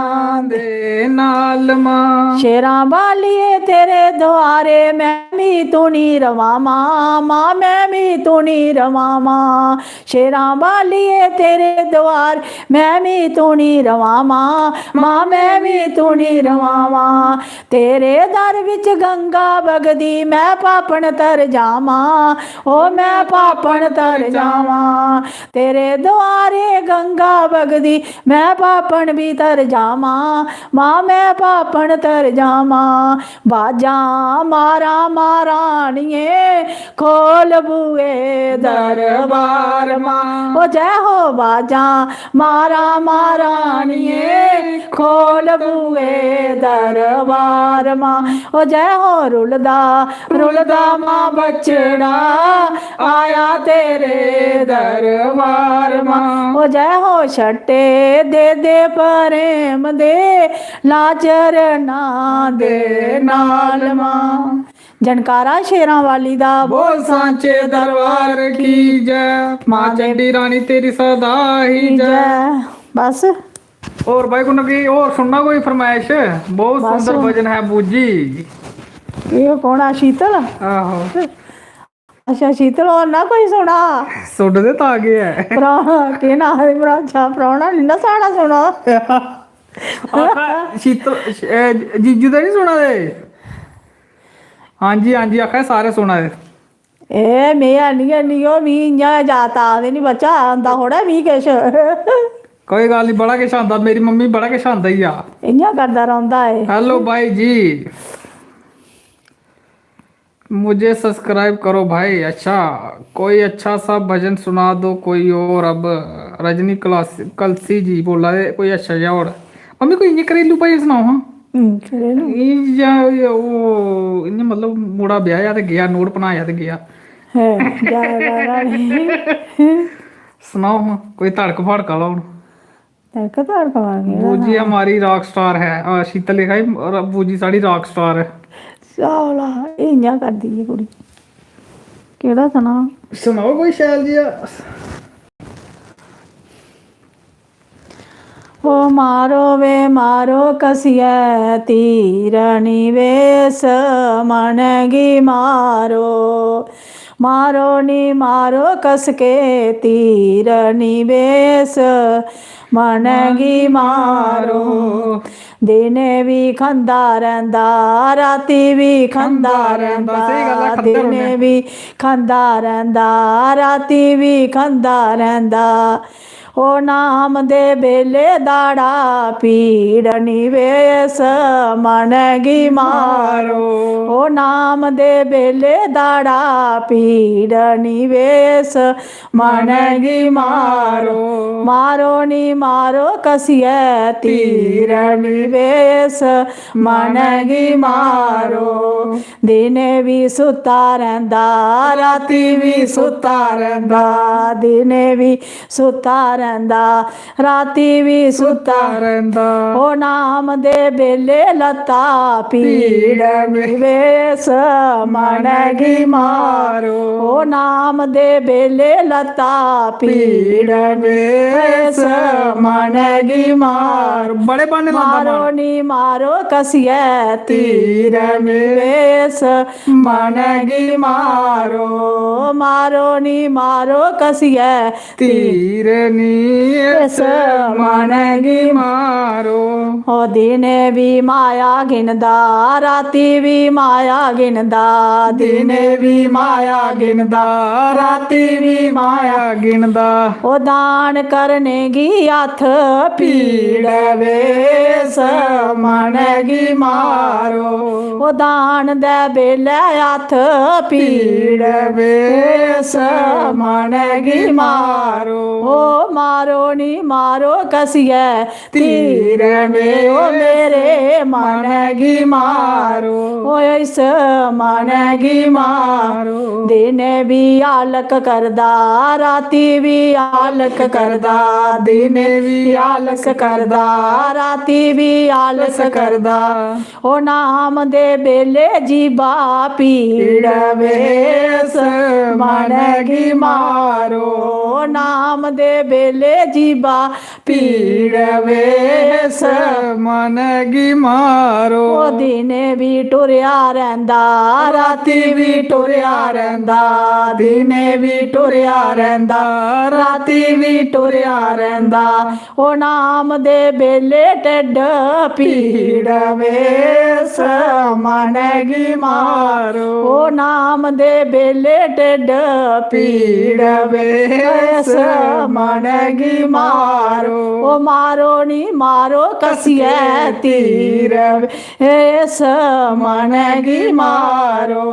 दे नाल माँ। शेरां बालिए तेरे द्वारे मैं भी तुनी रवा माँ माँ मैं भी तुनी रवा माँ। शेरां बालिए तेरे द्वार मैं भी तुनी रवा माँ माँ मैं भी तुनी रवा माँ। तेरे दर विच गंगा बगदी मैं पापन तर जावा ओ मैं पापन तर जावा। तेरे द्वारे गंगा बगदी मैं पापन भी तर जावा माँ मैं पापन तर जावा। बाजा मारा मारानिए खोल बुए दरबार माँ। ओ जय हो बाजा मारा मारानिए खोल बुए दरबार माँ। ओ जय हो रुलदा रुलदा माँ बछड़ा आया तेरे दरबार माँ। ओ जय हो छटे दे दे प्रेम दे लाचर ना दे नाल माँ। जनकारा शेरां वाली दा बोल सांचे दरबार की जय। माँ चंडी रानी तेरी सदा ही जय। बस और भाई को की और सुनना कोई फरमाइश। बहुत बस सुंदर भजन है बूजी। ये कौन आ शीतल। आहो अच्छा शीतल और ना कोई सुना सुन दे तागे है प्राणा के ना है अच्छा प्राणा नहीं ना साड़ा सुना आखा शीतल जीजू तो नहीं सुना दे हाँ जी आखा सारे सुना दे ए मैं आनी ओ मी इ'यां जाता आखदे नी बच्चा आंदा थोड़ा मी किश कोई गल नहीं बड़ा किश आंदा मेरी मम्मी बड़ा किश आंदा ही आ इ'यां करदा रौंह्दा है हेलो भाई जी मुझे सब्सक्राइब करो भाई अच्छा कोई अच्छा सा भजन सुना दो कोई और अब रजनी कलसी जी बोला दे कोई अच्छा जा और मम्मी कोई इ'यां घरेलू भजन सुनाओ हाँ चलो इ'यां मतलब मुड़ा ब्याह्या ते गया नोट बनाया ते गया है जादा नहीं सुनाओ हाँ कोई धड़क फड़क वाला हूँ तड़का तड़का मांगे बूजी हमारी रॉक स्टार है शीतल लिखा है बूजी साड़ी रॉक स्टार है साला इ'यां करदी है कुड़ी केह्ड़ा सना सुनाओ कोई शैल जिहा ओ मारो वे मारो कसिया तीरनी वेस मनगी मारो मारो नी मारो कसके तीरनी वेस मनगी मारो दिने भी खंदा रहिंदा राती भी खंदा रहिंदा दिने भी खंदा रहिंदा राती भी खंदा रहिंदा ओ नाम दे बेले दाड़ा पीड़ निवेश मनगी मारो ओ नाम दे बेले दाड़ा पीड़ निवेश मनगी मारो मारो नी मारो कसिया तीर निवेश मनगी मारो दिने भी सुता रहिंदा राती भी सुता रहिंदा दिने भी सुता रहिंदा राती भी सुता रहिंदा ओ नाम दे बेले लता पीड़ निवेश मनगी मारो ओ नाम दे बेले लता पीड़ निवेश मनगी मारो बड़े बाने मारो नी मारो कसिया तीर निवेश मनगी मारो मारो नी मारो कसिया तीर नीस मनगी मारो ओ दिने भी माया गिनदा राती भी माया गिनदा दिने भी माया गिनदा राती भी माया गिनदा ओ दान करने गी हथ पीड़ वेस मनगी मारो ओ दान दे बेले हथ पीड़ वेस मनगी मारो ओ मारो नी मारो कसिया तीर में ओ मेरे मनगी मारो ओ इस मनगी मारो दिने भी आलक करदा राती भी आलक करदा दिने भी आलक करदा राती भी आलस करदा ओ नाम दे बेले जीबा पीड़ वेस मनगी मारो नाम दे बेले जीबा पीड़ वेस मनगी मारो ओ दिने भी टुरिया रहिंदा राती भी टुरिया रहिंदा दिने भी टुरिया रहिंदा राती भी टुरिया रहिंदा ओ नाम दे बेले टेड पीड़ वेस मनगी मारो ओ नाम दे बेले टेड पीड़ वेस मनगी मारो ओ मारो नी मारो कसिया तीर वेस मनगी मारो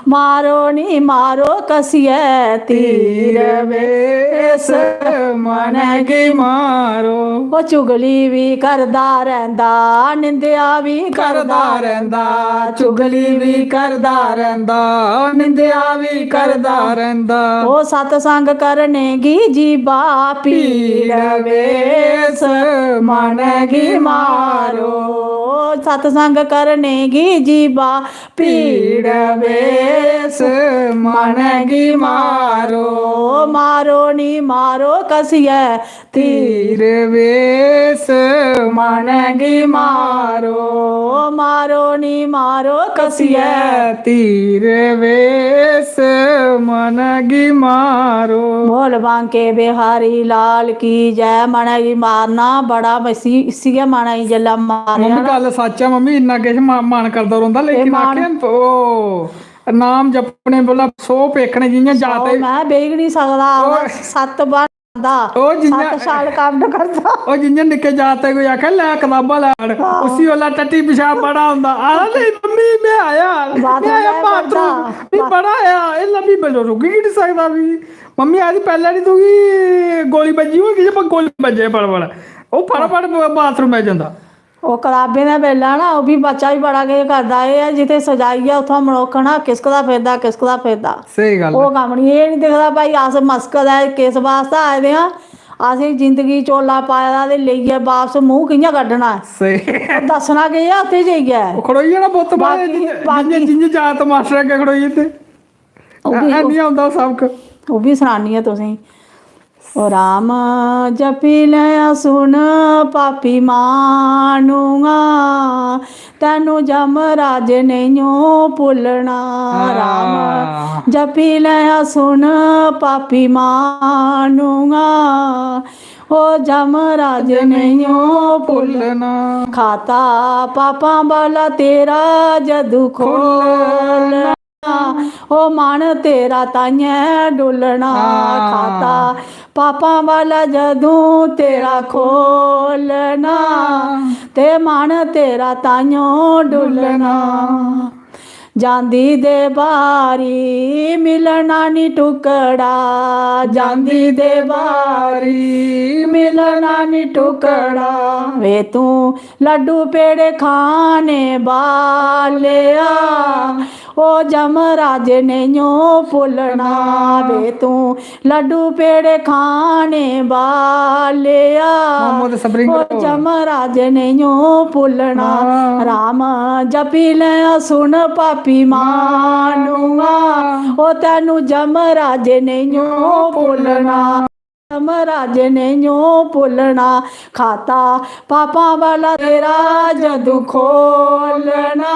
मारो नी मारो कसिया तीर वेस मनगी मारो ओ चुगली भी करदा रहिंदा निंदिया भी करदा रहिंदा चुगली भी करदा रहिंदा निंदिया भी करदा रहिंदा ओ सतसंग करने गी जीबा पीड़ वेस मनगी मारो सतसंग करने गी जीबा पीड़ वेस मनगी मारो मारो नी मारो कसिया तीर वेस मनगी मारो मारो ਜਾਮਣੀ ਮਾਰੋ ਕਸੀਐ ਕਸੀਐ ਤੀਰ ਵੇਸ ਮਨਗੀ ਮਾਰੋ। बोल बांके बिहारी लाल की जय। मनाई मारना बड़ा मसी इसी मनाई जला मारिया ਮੰਮੀ ਗੱਲ ਸੱਚ ਆ ਮੰਮੀ, ਇੰਨਾ ਕਿਛ ਮਨ ਕਰਦਾ ਰਹਿੰਦਾ, ਲੇਕਿਨ ਮਨ- ਆਖਿਆ ਉਹ ਨਾਮ ਜਪਣੇ ਬੋਲਾ ਸੋ ਪੇਖਣੇ ਜਿਹੀਆਂ ਜਾਤੇ मैं बेग नहीं सकदा सत बार ਉਹ ਜਿਹੀਆਂ 7 साल काम न करता ਉਹ ਜਿਹੀਆਂ ਨਿੱਕੇ ਜਾਤੇ ਕੋਈ ਆਖਿਆ ਲੈ ਕਿਤਾਬਾਂ ਲੈਣ, ਉਸੀ ਵਾਲਾ ਟੱਟੀ ਪਿਸ਼ਾਬ ਬੜਾ ਹੁੰਦਾ। ਆ ਨਹੀਂ ਮੰਮੀ ਮੈਂ ਆਇਆ ਬਾਥਰੂਮ ਮੈਂ ਆਇਆ ਮੈਂ ਬਾਥਰੂਮ ਕਰਦਾ। ਵੀ ਬੜਾ ਆ ਇਹ ਲੰਮੀ ਬਲੋ ਰੁਕੀ ਨਹੀਂ ਸਕਦਾ ਵੀ। ਮੰਮੀ ਆਦੀ ਪਹਿਲਾਂ ਨਹੀਂ ਤੂੰ ਗੋਲੀ ਵੱਜੀ ਹੋਈ ਜੇ ਗੋਲੀ ਵੱਜੇ ਬੜ ਉਹ ਫਟਾਫਟ ਬਾਥਰੂਮ में ਜਾਂਦਾ। ਉਹ ਕਲਾਬੇ ਦਾ ਵੇਲਾ ਨਾ ਉਹ ਵੀ ਬੱਚਾ ਵੀ ਬੜਾ ਕੇ ਕਰਦਾ ਇਹ ਆ ਜਿੱਥੇ ਸਜਾਈ ਆ ਉੱਥੋਂ ਮਨੋਖਣਾ ਕਿਸਕਦਾ ਫਿਰਦਾ ਸਹੀ ਗੱਲ ਉਹ ਕੰਮ ਨਹੀਂ ਇਹ ਨਹੀਂ ਦਿਖਦਾ ਭਾਈ ਅਸ ਮਸਕਦ ਹੈ ਕਿਸ ਵਾਸਤੇ ਆਏ ਦੇ ਆ ਅਸੀਂ ਜ਼ਿੰਦਗੀ ਚੋਲਾ ਪਾਇਆ ਤੇ ਲਈਏ ਵਾਪਸ ਮੂੰਹ ਕਿੰਨਾ ਕੱਢਣਾ ਸਹੀ ਉਹ ਦੱਸਣਾ ਕਿ ਆ ਉੱਥੇ ਜਾਈਏ ਉਹ ਖੜੋਈ ਜਾਣਾ ਬੁੱਤ ਬਾਰੇ ਜਿੰਨੇ ਜਾਤ ਮਾਸਟਰ ਅੱਗੇ ਖੜੋਈ ਤੇ ਨਹੀਂ ਆਉਂਦਾ ਸਭ ਕੁ ਉਹ ਵੀ ਸੁਣਾਨੀ ਆ ਤੁਸੀਂ। ਉਹ ਰਾਮ ਜਪੀ ਲੈ ਸੁਣ ਪਾਪੀ ਮਾਨੂੰਗਾ ਤੈਨੂੰ ਜਮ ਰਾਜ ਨਹੀਂਓ ਭੁੱਲਣਾ। ਰਾਮ ਜਪੀ ਲੈ ਸੁਣ ਪਾਪੀ ਮਾਨੂੰਗਾ ਉਹ ਜਮ ਰਾਜ ਨਹੀਂਓ ਭੁੱਲਣਾ। खाता पापा वाला तेरा जदू खोलना ओ मन तेरा ताइया डुलना। खाता पापा वाला जदू तेरा खोलना ते मन तेरा ताइयों डुलना। ਜਾਂਦੀ ਦੇ ਬਾਰੀ ਮਿਲਣਾ ਨੀ ਟੁਕੜਾ ਜਾਂਦੀ ਦੇ ਬਾਰੀ ਮਿਲਣਾ ਨੀ ਟੁਕੜਾ ਵੇ ਤੂੰ ਲੱਡੂ ਪੇੜੇ ਖਾਣੇ ਬਾਲਿਆ ਉਹ ਜਮ ਰਾਜ ਨਹੀਂਓ ਭੁੱਲਣਾ ਵੇ ਤੂੰ ਲੱਡੂ ਪੇੜੇ ਖਾਣੇ ਬਾਲਿਆ ਉਹ ਜਮ ਰਾਜ ਨਹੀਂਓ ਭੁੱਲਣਾ। ਰਾਮ ਜਪੀ ਲੈ ਸੁਣ ਪਾਪੀ ਮਾਨੂੰਗਾ ਉਹ ਤੈਨੂੰ ਜਮ ਰਾਜ ਨਹੀਂਓ ਭੁੱਲਣਾ। जमराज ने यूं भुलना। खाता पापा वाला तेरा जदू खोलना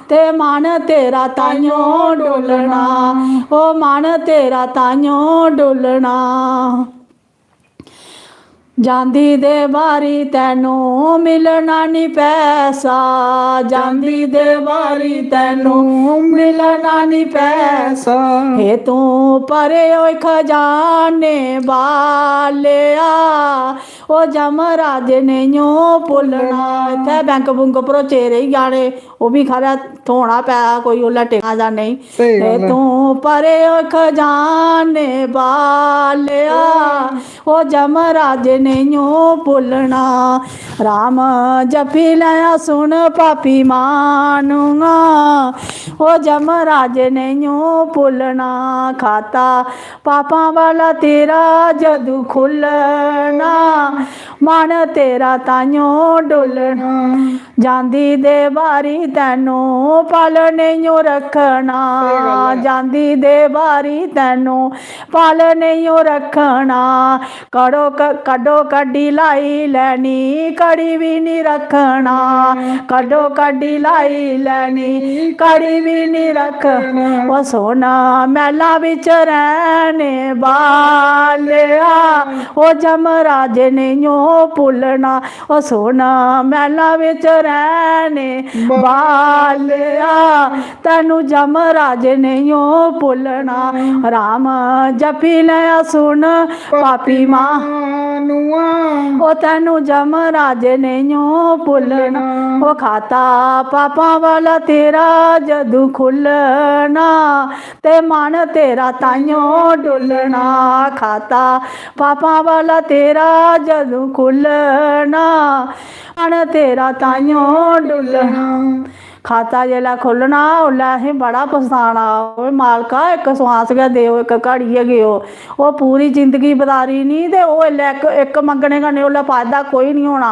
ते मन तेरा ताइयों डुलना ओ मन तेरा ताइयों डुलना। ਜਾਂਦੀ ਦੇ ਵਾਰੀ ਤੈਨੂੰ ਮਿਲਣਾ ਨੀ ਪੈਸਾ ਜਾਂਦੀ ਦੇ ਵਾਰੀ ਤੈਨੂੰ ਮਿਲਣਾ ਨੀ ਪੈਸਾ ਹੇ ਤੂੰ ਪਰੇ ਓਏ ਖਜ਼ਾਨੇ ਵਾਲਿਆ ਉਹ ਜਮ ਰਾਜ ਨੇ ਓ ਭੁੱਲਣਾ। ਇੱਥੇ ਬੈਂਕ ਬੁੰਕ ਭਰੋਚੇ ਰਹੀ ਜਾਣੇ ਉਹ ਵੀ ਖਰਾ ਧੋਣਾ ਪਿਆ ਕੋਈ ਉਹ ਲਟੇਗਾ ਜਾਂ ਨਹੀਂ। ਹੇ ਤੂੰ ਪਰੇ ਓਏ ਖਜ਼ਾਨੇ ਵਾਲਿਆ ਉਹ ਜਮ ਰਾਜ ਨੇ ਓ ਭੁੱਲਣਾ। ਰਾਮ ਜਪੀ ਲਿਆ ਸੁਣ ਪਾਪੀ ਮਾਨੂੰਗਾ ਉਹ ਜਮ ਰਾਜ ਨੇ ਓ ਭੁੱਲਣਾ। ਖਾਤਾ ਪਾਪਾ ਵਾਲਾ ਤੇਰਾ ਜਦੂ ਖੁੱਲਣਾ ਮਨ ਤੇਰਾ ਤਾਈਓ ਡੁੱਲਣਾ। ਜਾਂਦੀ ਦੇ ਵਾਰੀ ਤੈਨੂੰ ਪਾਲਣੇ ਓ ਰੱਖਣਾ ਜਾਂਦੀ ਦੇ ਵਾਰੀ ਤੈਨੂੰ ਪਾਲਣੇ ਓ ਰੱਖਣਾ। ਕੱਢੋ ਕੱਢੀ ਲਾਈ ਲੈਣੀ ਕੜੀ ਵੀ ਨਹੀਂ ਰੱਖਣਾ ਕੱਢੋ ਕੱਢੀ ਲਾਈ ਲੈਣੀ ਕੜੀ ਵੀ ਨਹੀਂ ਰੱਖਣਾ। ਉਹ ਸੋਨਾ ਮਹਿਲਾ ਵਿੱਚ ਰਹਿਣੇ ਵਾਲਿਆ ਉਹ ਜਮ ਰਾਜ ਨੇ ਓ ਭੁੱਲਣਾ। ਉਹ ਸੋਨਾ ਮਹਿਲਾ ਵਿੱਚ ਰਹਿਣੇ ਵਾਲਿਆ ਤੈਨੂੰ ਜਮ ਰਾਜ ਨੇ ਓ ਭੁੱਲਣਾ। ਰਾਮ ਜਪੀ ਲੈ ਸੁਣ ਪਾਪੀ ਮਾਨੂੰਆ ਉਹ ਤੈਨੂੰ ਜਮ ਰਾਜ ਨੇ ਓ ਭੁੱਲਣਾ। ਉਹ ਖਾਤਾ ਪਾਪਾ ਵਾਲਾ ਤੇਰਾ ਜਦੂ ਖੁੱਲਣਾ ਤੇ ਮਨ ਤੇਰਾ ਤਾਈਓ ਡੁੱਲਣਾ। ਖਾਤਾ ਪਾਪਾ ਵਾਲਾ ਤੇਰਾ ਜਦੂ ਖੁੱਲਣਾ ਮਨ ਤੇਰਾ ਤਾਈਓ ਡੁੱਲਣਾ। खाता जेला खुलना ओला असें बड़ा पछताना मालका एक सुआस गै देओ एक घड़ी गयो वो पूरी जिंदगी बदारी नहीं ते ओह एक मंगने कन्नै ओला फायदा कोई नहीं होना।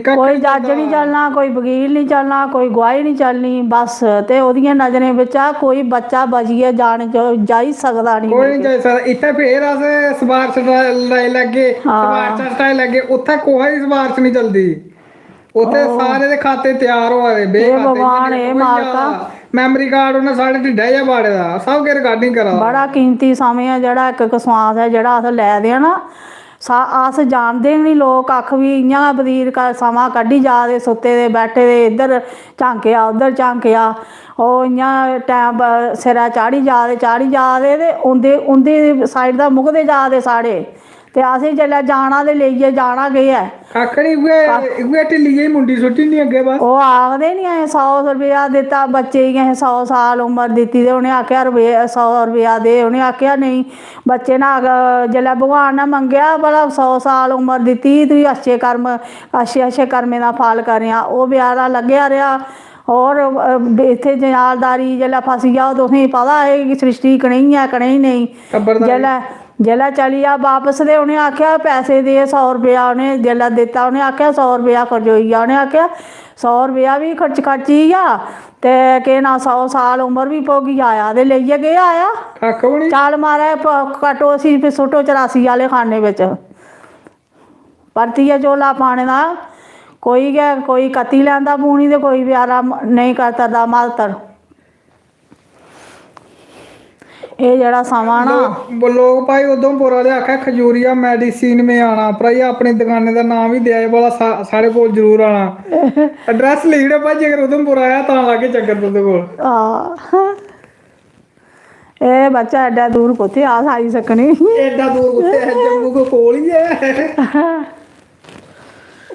कोई जज नहीं चलना कोई वकील नहीं चलना कोई गवाही नहीं चलनी बस ते ओदियां नजरें बिच कोई बच्चा बचिए जाई सकदा नहीं। कोई नहीं जाई सकदा। इत्थे फिर अस सिफारिश लगे सिफारिश लगे उत्थे कोई सिफारिश नहीं चलदी। ਉੱਥੇ ਸਾਰੇ ਦੇ ਖਾਤੇ ਤਿਆਰ ਹੋਏ ਬੇ ਇਹ ਭਗਵਾਨ ਇਹ ਮਾਲਕਾ ਮੈਮਰੀ ਕਾਰਡ ਉਹਨੇ ਸਾਡੇ ਢਿੱਡਾ ਜਿਹਾ ਬਾੜੇ ਦਾ ਸਭ ਕੇ ਰਿਕਾਰਡਿੰਗ ਕਰਾ ਬੜਾ ਕੀਮਤੀ ਸਮੇਂ ਆ ਜਿਹੜਾ ਇੱਕ ਸਵਾਸ ਹੈ ਜਿਹੜਾ ਅਸ ਲੈ ਦੇ ਨਾ ਅਸ ਜਾਣਦੇ ਨਹੀਂ ਲੋਕ ਕੱਖ ਵੀ ਇਆਂ ਬਦੀਰ ਸਮਾਂ ਕੱਢੀ ਜਾ ਦੇ ਸੁੱਤੇ ਦੇ ਬੈਠੇ ਦੇ ਇੱਧਰ ਝਾਂਕਿਆ ਉੱਧਰ ਝਾਂਕਿਆ ਉਹ ਇਆਂ ਟਾਈਮ ਸਿਰਾ ਚਾੜੀ ਜਾ ਦੇ ਤੇ ਉਹਦੇ ਸਾਈਡ ਦਾ ਮੁੱਕਦੇ ਜਾ ਦੇ ਸਾੜੇ ਤੇ ਅਸੀਂ ਚੱਲਿਆ ਜਾਣਾ ਤੇ ਲਈਏ ਜਾਣਾ ਗਏ ਹੈ ਕਾਕੜੀ ਇਹ ਢਿੱਲੀ ਜਿਹੀ ਮੁੰਡੀ ਸੁੱਟੀ ਨਹੀਂ ਅੱਗੇ ਬਸ ਉਹ ਆਖਦੇ ਨਹੀਂ ਐ 100 ਰੁਪਇਆ ਦਿੱਤਾ ਬੱਚੇ ਹੀ 100 ਸਾਲ ਉਮਰ ਦਿੱਤੀ ਤੇ ਉਹਨੇ ਆਖਿਆ 100 ਰੁਪਇਆ ਦੇ ਉਹਨੇ ਆਖਿਆ ਨਹੀਂ ਬੱਚੇ ਨਾਲ ਜਿਹੜਾ ਭਗਵਾਨ ਨੇ ਮੰਗਿਆ ਭਲਾ 100 ਸਾਲ ਉਮਰ ਦਿੱਤੀ ਤੁਸੀਂ ਅੱਛੇ ਕਰਮੇ ਦਾ ਫਲ ਕਰਿਆ ਉਹ ਵਿਆਰਾ ਲੱਗਿਆ ਰਿਹਾ और इतने जनालदारी जल्ला फसी जाओ तो पता है कि सृष्टि कनेही है कनेही नहीं जल्ला चली आ वापस दे उन्हें आख्या पैसे दे 100 रुपया उन्हें जल्ला दिता उन्हें आख्या 100 रुपया खर्चोई आ उन्हें आख्या 100 रुपया भी खर्ची आ ते के ना 100 साल उम्र भी पोगी आया ते लेइए गया आया चल मारा कटो असी सुटो 84 वाले खाने बिच परतिए झोला पाने का कोई कत्ती लैंदा पूनी ते कोई प्यारा नहीं करता मातर ये जड़ा समा ना लोग भाई उधमपुर वाले आखा खजूरिया मेडिसिन में आना भाई अपनी दुकाने का नाम ही दिया भला साढ़े को जरूर आना एड्रैस लिख दे भाई जेकर उधमपुर आया तो लागे चक्कर तुंदे कोल ए बच्चा एडा दूर कुत्थे आई सकनी एडा दूर कुत्थे है जम्मू को कोल ही है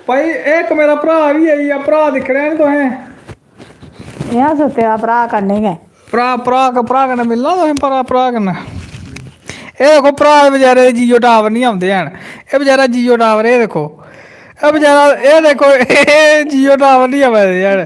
भाई एक मेरा भरा भी आई है भरा दिख रहे हैं तुहें यार सत्या भरा करने गए भरा कन्नै मिलना तुसें भरा कन्नै एह् देखो भरा बेचारे जियो टावर नहीं आंदे हैन एह् बेचारा जियो टावर एह् देखो एह् बेचारा एह् देखो जियो टावर नहीं आवा दे हैन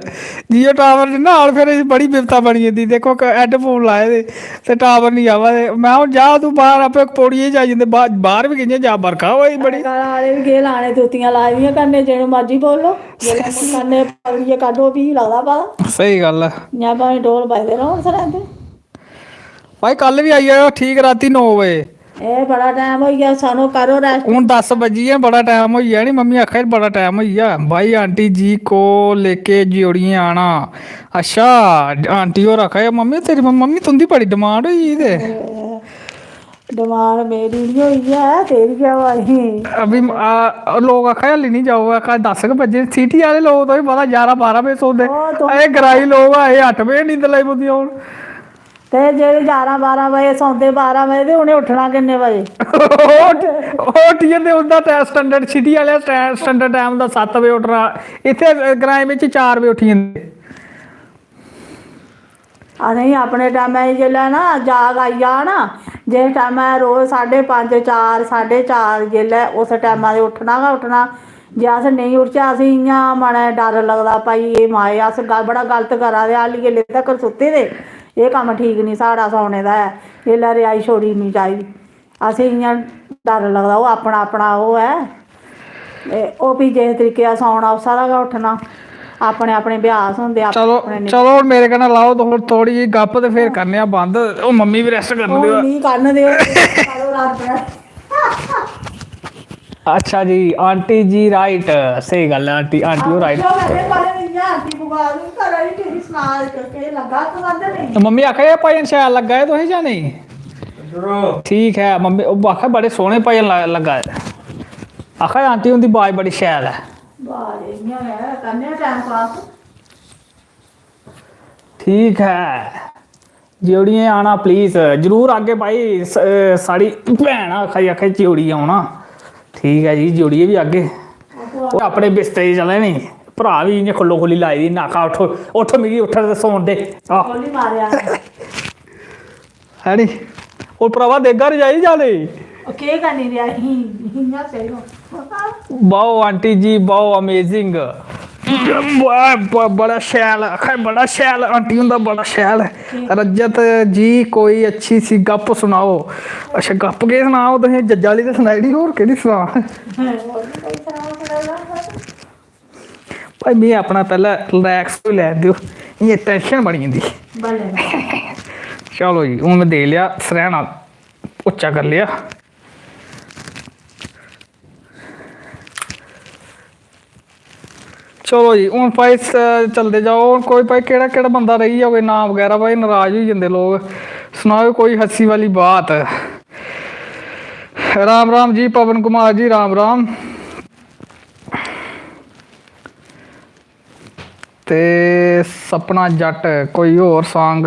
जियो टावर नाल फिर बड़ी बिपता बनी जंदी देखो हैडफोन लाए दे ते टावर नहीं आवा दे मैं हूँ जा तू बाहर आपे पौड़ियै जाई जंदे बाहर भी कि'यां जा बरखा होई बड़ी आले भी गे लाने तुतियां लाई दियां करने जेह्ड़े मर्जी बोलो जेल्लै करने पगड़ियै कड्ढो भी लगदा पता सही गल्ल है इ'यां भावें ढोल बजदे रौह्न सरांदे भाई कल भी आई जाओ ठीक राती 9 बजे ए बड़ा टाइम हो गया सानू करो रेस्ट हूँ 10 बजी है बड़ा टाइम हो गया नी मम्मी आखा बड़ा टाइम हो गया भाई आंटी जी को लेके जोड़िए आना अच्छा आंटी और आखा मम्मी तेरी मम्मी तुंदी बड़ी डिमांड हुई ते डिमांड मेरी नहीं हुई है तेरी क्या हुई अभी लोग आखा हल्ली नहीं जाओ आखा 10 बजे सिटी वाले लोग तो पता 11-12 बजे सोते ग्राई लोग आए 8 बजे नींद लाई पौंदी हूँ ते जेह्ड़े 11-12 बजे सौंदे 12 बजे ते उ'नें उट्ठना किन्ने बजे उट्ठी जंदे उं'दा स्टैंडर्ड सिटी आह्ले स्टैंडर्ड टाइम दा 7 बजे उट्ठना इत्थे ग्राएं बिच 4 बजे उट्ठी जंदे नहीं अपने टाइम जेल्लै ना जाग आई जा ना जिस टाइम रोज 5:30 4:30 जेल्लै उस टाइमा दे उट्ठना गै उट्ठना जे अस नहीं उठचे अस इ'यां मनै डर लगदा भाई एह् माए अस बड़ा गलत करा दे हाली जेल्लै तक्कर सुत्ते दे एह् कम्म ठीक नहीं साढ़ा सौने दा ऐ एल्लै रिहाई छोड़ी नहीं चाहिदी असें इ'यां डर लगदा ओह् अपना ओह् ऐ ओह् भी जिस तरीके दा सौना उस्सा दा गै उट्ठना अपने अभ्यास होंदे चलो मेरे कन्नै लाओ थोड़ी जी गप्प ते फिर करने आं बंद ओह् मम्मी भी रेस्ट करन दिओ नहीं करन दिओ अच्छा जी आंटी जी राइट सही गल है आंटी हो राइट मम्मी आखा भजन शैल लग्गा है तुसें जां नहीं ठीक है मम्मी आखा बड़े सोहने भजन लग्गा है आखा आंटी उंदी आवाज बड़ी शैल है ठीक है जोड़िए आना प्लीज जरूर आगे भाई साड़ी भैन आखा जोड़ी आना ठीक है जी जोड़िए भी आगे अपने बिस्तरे चले नहीं भरा भी इ'यां खुल्लो खुल्ली लाई दी नाका उठो मिगी उठ सौन दे है नी और भरावा देगा रजाई जाने केह् करनी रजाई इ'यां सेही वाओ आंटी जी वाओ अमेजिंग बड़ा शैल बड़ा शैल आंटी हुंदा बड़ा शैल रजत जी कोई अच्छी सी गप सुनाओ अच्छा गप केह् सनाओ तुसें जज्जा आह्ली ते सनाई दी होर केह्ड़ी सना भाई में अपना पैह्ले रिलैक्स होई लैन दिओ इ'यां टेंशन बनी जंदी चलो जी हून मैं दे लिया सरैना उच्चा कर लिया चलो जी हूँ भाई चलते जाओ कोई भाई केड़ा बंदा रही जाओगे नाम वगैरह भाई नाराज हो जाते लोग सुनाओ कोई हंसी वाली बात। राम राम जी पवन कुमार जी राम राम। ते सपना जट कोई होर सॉन्ग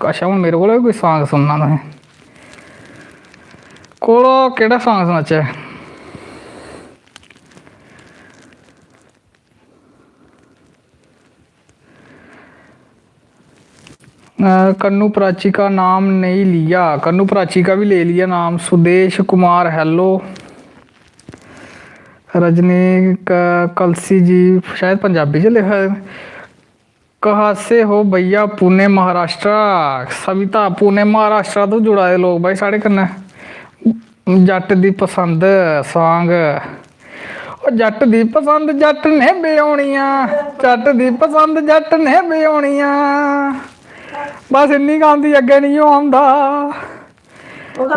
अच्छा हूँ मेरे को कोई सॉन्ग सुनना तुसें कोलो केड़ा सॉन्ग सुनाचै। कन्नू प्राची का नाम नहीं लिया, कन्नू प्राची का भी ले लिया नाम। सुदेश कुमार हेलो। रजनी कलसी जी शायद पंजाबी च लिखा है। कहाँ से हो भैया? पुणे महाराष्ट्र। सविता पुणे महाराष्ट्र तो जुड़ा है लोग भाई साढ़े कन्नै। जट दी पसंद सॉन्ग जट दी पसंद जट ने बेआउणियां, जट दी पसंद जट ने बेआउणियां। बस इन्नी गांधी अग्गे नहीं आंदा।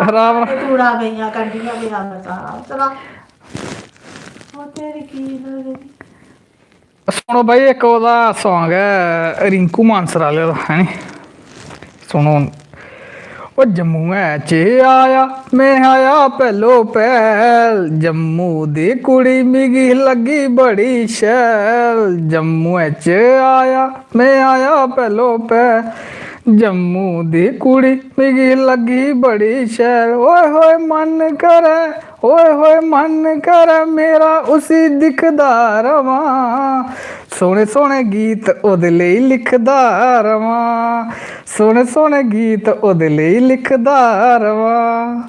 राम चूड़ा गईयां कंडियां भी सारा चला तेरी की सुनो भाई एक ओदा सॉन्ग है रिंकू मानसर आह्ले दा है नी सुनो। ओ जम्मू च आया मैं आया पहलो पहल, जम्मू दी कुड़ी मिगी लगी बड़ी शैल। जम्मू च आया मैं आया पहलो पहल, जम्मू दी कुड़ी मिगी लगी बड़ी शैल। ओए होए मन करे, ओए होए मन करे मेरा उसी दिखदा रवां। सोहने सोहने गीत ओदे लेई लिखदा रवां, सोहने सोहने गीत ओदे लेई लिखदा रवां।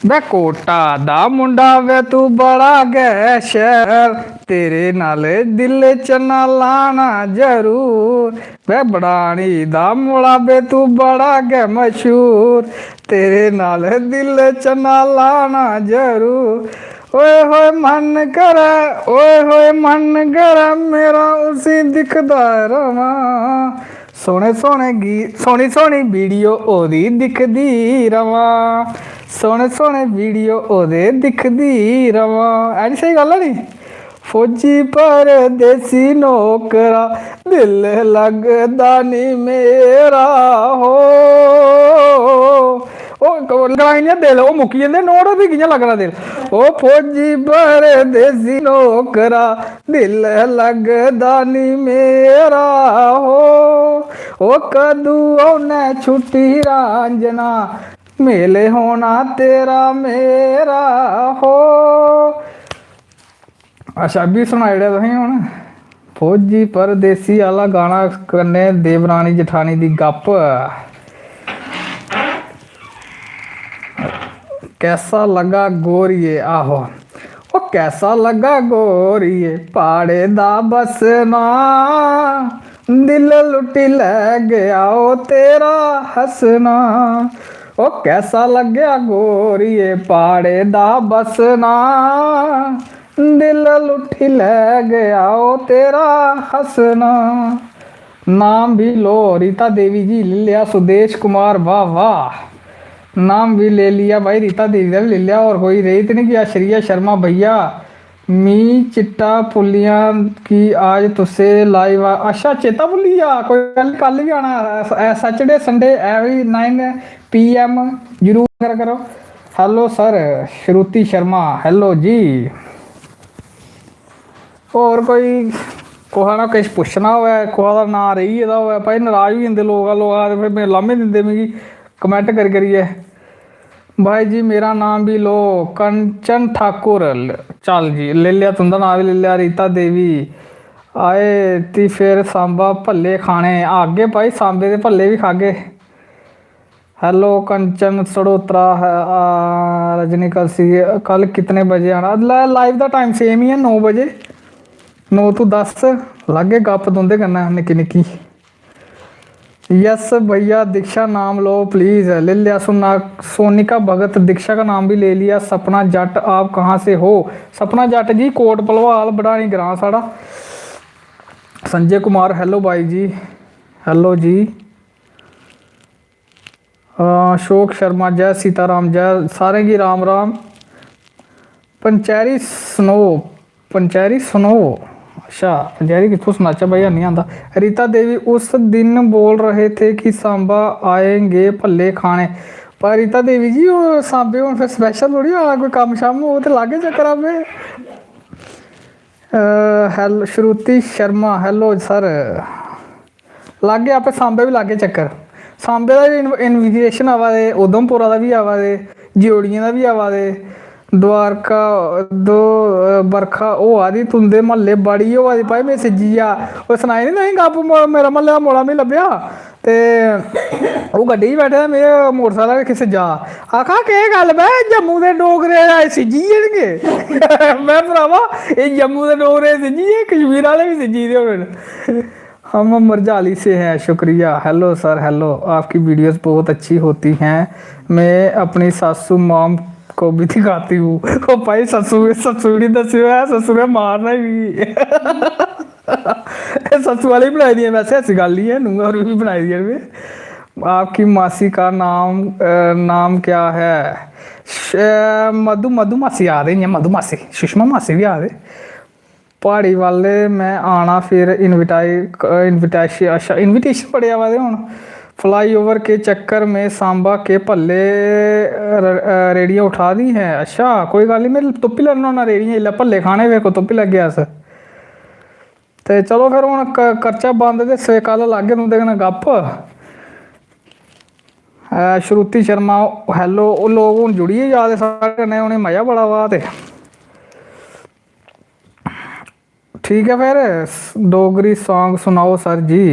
वे कोटा दा मुंडा वे तू बड़ा गै शैल, तेरे नाल दिल च ना लाना जरूर। वे बड़ानी दा मुड़ा वे तू बड़ा गै मशहूर, तेरे नाल दिल च ना लाना जरूर। ओए होए मन करे, ओए होए मन करे मेरा उसी दिखदा रवां। सोहने सोहने गीत सोहनी सोहनी वीडियो ओदी दिखदी रवां, सोहने सोहने वीडियो ओदे दिखदी रवां। ऐ नी सही गल है नी। फौजी परदेसी नौकरा दिल लगदा नी मेरा हो। लगाई नहीं दिल वो मुक्की जंदे नोट भी कि'यां लगना दिल। ओ फौजी परदेसी नौकरा दिल लगदा नी मेरा हो। ओ कदू औने छुट्टी रांझना मेले होना तेरा मेरा हो। अच्छा भी सुनाई ओड़ेआ तुसें हुण फौजी परदेसी आह्ला गाना कन्नै देवरानी जठानी दी गप्प। कैसा लगा गोरिए आहो ओ कैसा लगा गोरिए पाड़े दा बसना, दिल लुटी लै गया ओ तेरा हसना। ओ कैसा लग्या गोरिए पाड़े दा बसना, दिल लुटी लै गया ओ तेरा हसना। नाम भी लो रीता देवी जी ले लिया। सुदेश कुमार वाह वाह नाम भी ले लिया भाई। रीता देवी का भी ले लिया। और कोई रही तो नहीं किया। श्रिया शर्मा भैया मी चिट्टा पुलिया की आज तुसे लाइव अच्छा चेता भुली जा कोई गल कल भी आना सैटरडे संडे एवरी 9 PM जरूर करो। हेलो सर श्रुति शर्मा हेलो जी। और कोई कुसा ना किश पुछना होवे कुसा दा नां रेही गेदा होवे भाई नाराज होई जंदे लोग फिर मेरे लामे दिंदे मिगी कमेंट करिए। भाई जी मेरा नाम भी लो कंचन ठाकुर चल जी ले लिया तुंदा नाम भी ले लिया। रीता देवी आए ती फिर सांबा भल्ले खाने आगे भाई सांबे दे भल्ले भी खागे। हेलो कंचन सड़ोत्रा रजनी कल कितने बजे आना? लाइव का टाइम सेम ही है 9 बजे 9 to 10 लागे गप तुंदे कन्नै निक्की निक्की। यस भैया दीक्षा नाम लो प्लीज़ ले लिया। सोनिका भगत दीक्षा का नाम भी ले लिया। सपना जट आप कहाँ से हो? सपना जट जी कोट भलवाल बड़ानी ग्रां साड़ा। संजय कुमार हेलो भाई जी हेलो जी। अशोक शर्मा जय सीताराम जय सारे की राम राम। पंचैरी स्नो अच्छा जहरी कितों सुनाचा भाई नहीं आता। रीता देवी उस दिन बोल रहे थे कि सांबा आएंगे भल्ले खाने, पर रीता देवी जी वो सांबे हूँ फिर स्पैशल थोड़ी आना कोई कम शाम हो तो लागे चक्कर आपे। हेलो श्रुति शर्मा हेलो सर, लागे आपे सांबे भी लागे चक्कर। सांबे का भी इनविटेशन आवा दे, उधमपुरा का भी आवा दे, ज्योड़ियां का भी आवा दे, द्वारका दो बरखा हो आदी तुंदे म्हल्ले बड़ी होआ दी भाई। मैं सिज्जी आ वो सनाई नहीं नहीं गप मेरा म्हल्ले मुड़ा मिगी लब्भेआ ते ओह् गड्डी च बैठे दा मेरे मोटरसाइकल कि सिज्जा आखा केह् गल्ल बे जम्मू दे डोगरे सिज्जी गे मैं भरावा एह् जम्मू दे डोगरे सिज्जी गे कश्मीर वाले भी सिज्जी दे होने। हम मरजाली से हैं शुक्रिया। हेलो सर हेलो, आपकी वीडियोस बहुत अच्छी होती हैं, मैं अपनी सासू मॉम को भी दिखाती हूँ। ओ भाई ससु नहीं दस्यो है, ससु ने मारना ही ससु वाली बनाई दी है वैसे, ऐसी गल नहीं है, नूंह और भी बनाई दी है। आपकी मासी का नाम क्या है? मधु मासी आ रही है, मधु मासी सुषमा मासी भी आ रहे। पहाड़ी वाले मैं आना फिर इनविटेशन, अच्छा इनविटेशन पड़े आवा दे हुण। फ्लाई ओवर के चक्कर में सांबा के भल्ले रेड़ियाँ उठा दी हैं। अच्छा कोई गल नहीं, मैं तुप्पी लैना होना रेड़ियाँ जिसलै भल्ले खाने वे को तुप्पी लग्गे अस ते चलो फिर हुण करचा बंद ते सवे कल लागे तुंदे कन्नै गप्प। श्रुति शर्मा हैलो, लोग हुण जुड़िए जा दे साढ़े कन्नै, उ'नें मज़ा बड़ा वा ते ठीक है। फिर डोगरी सॉन्ग सुनाओ सर जी।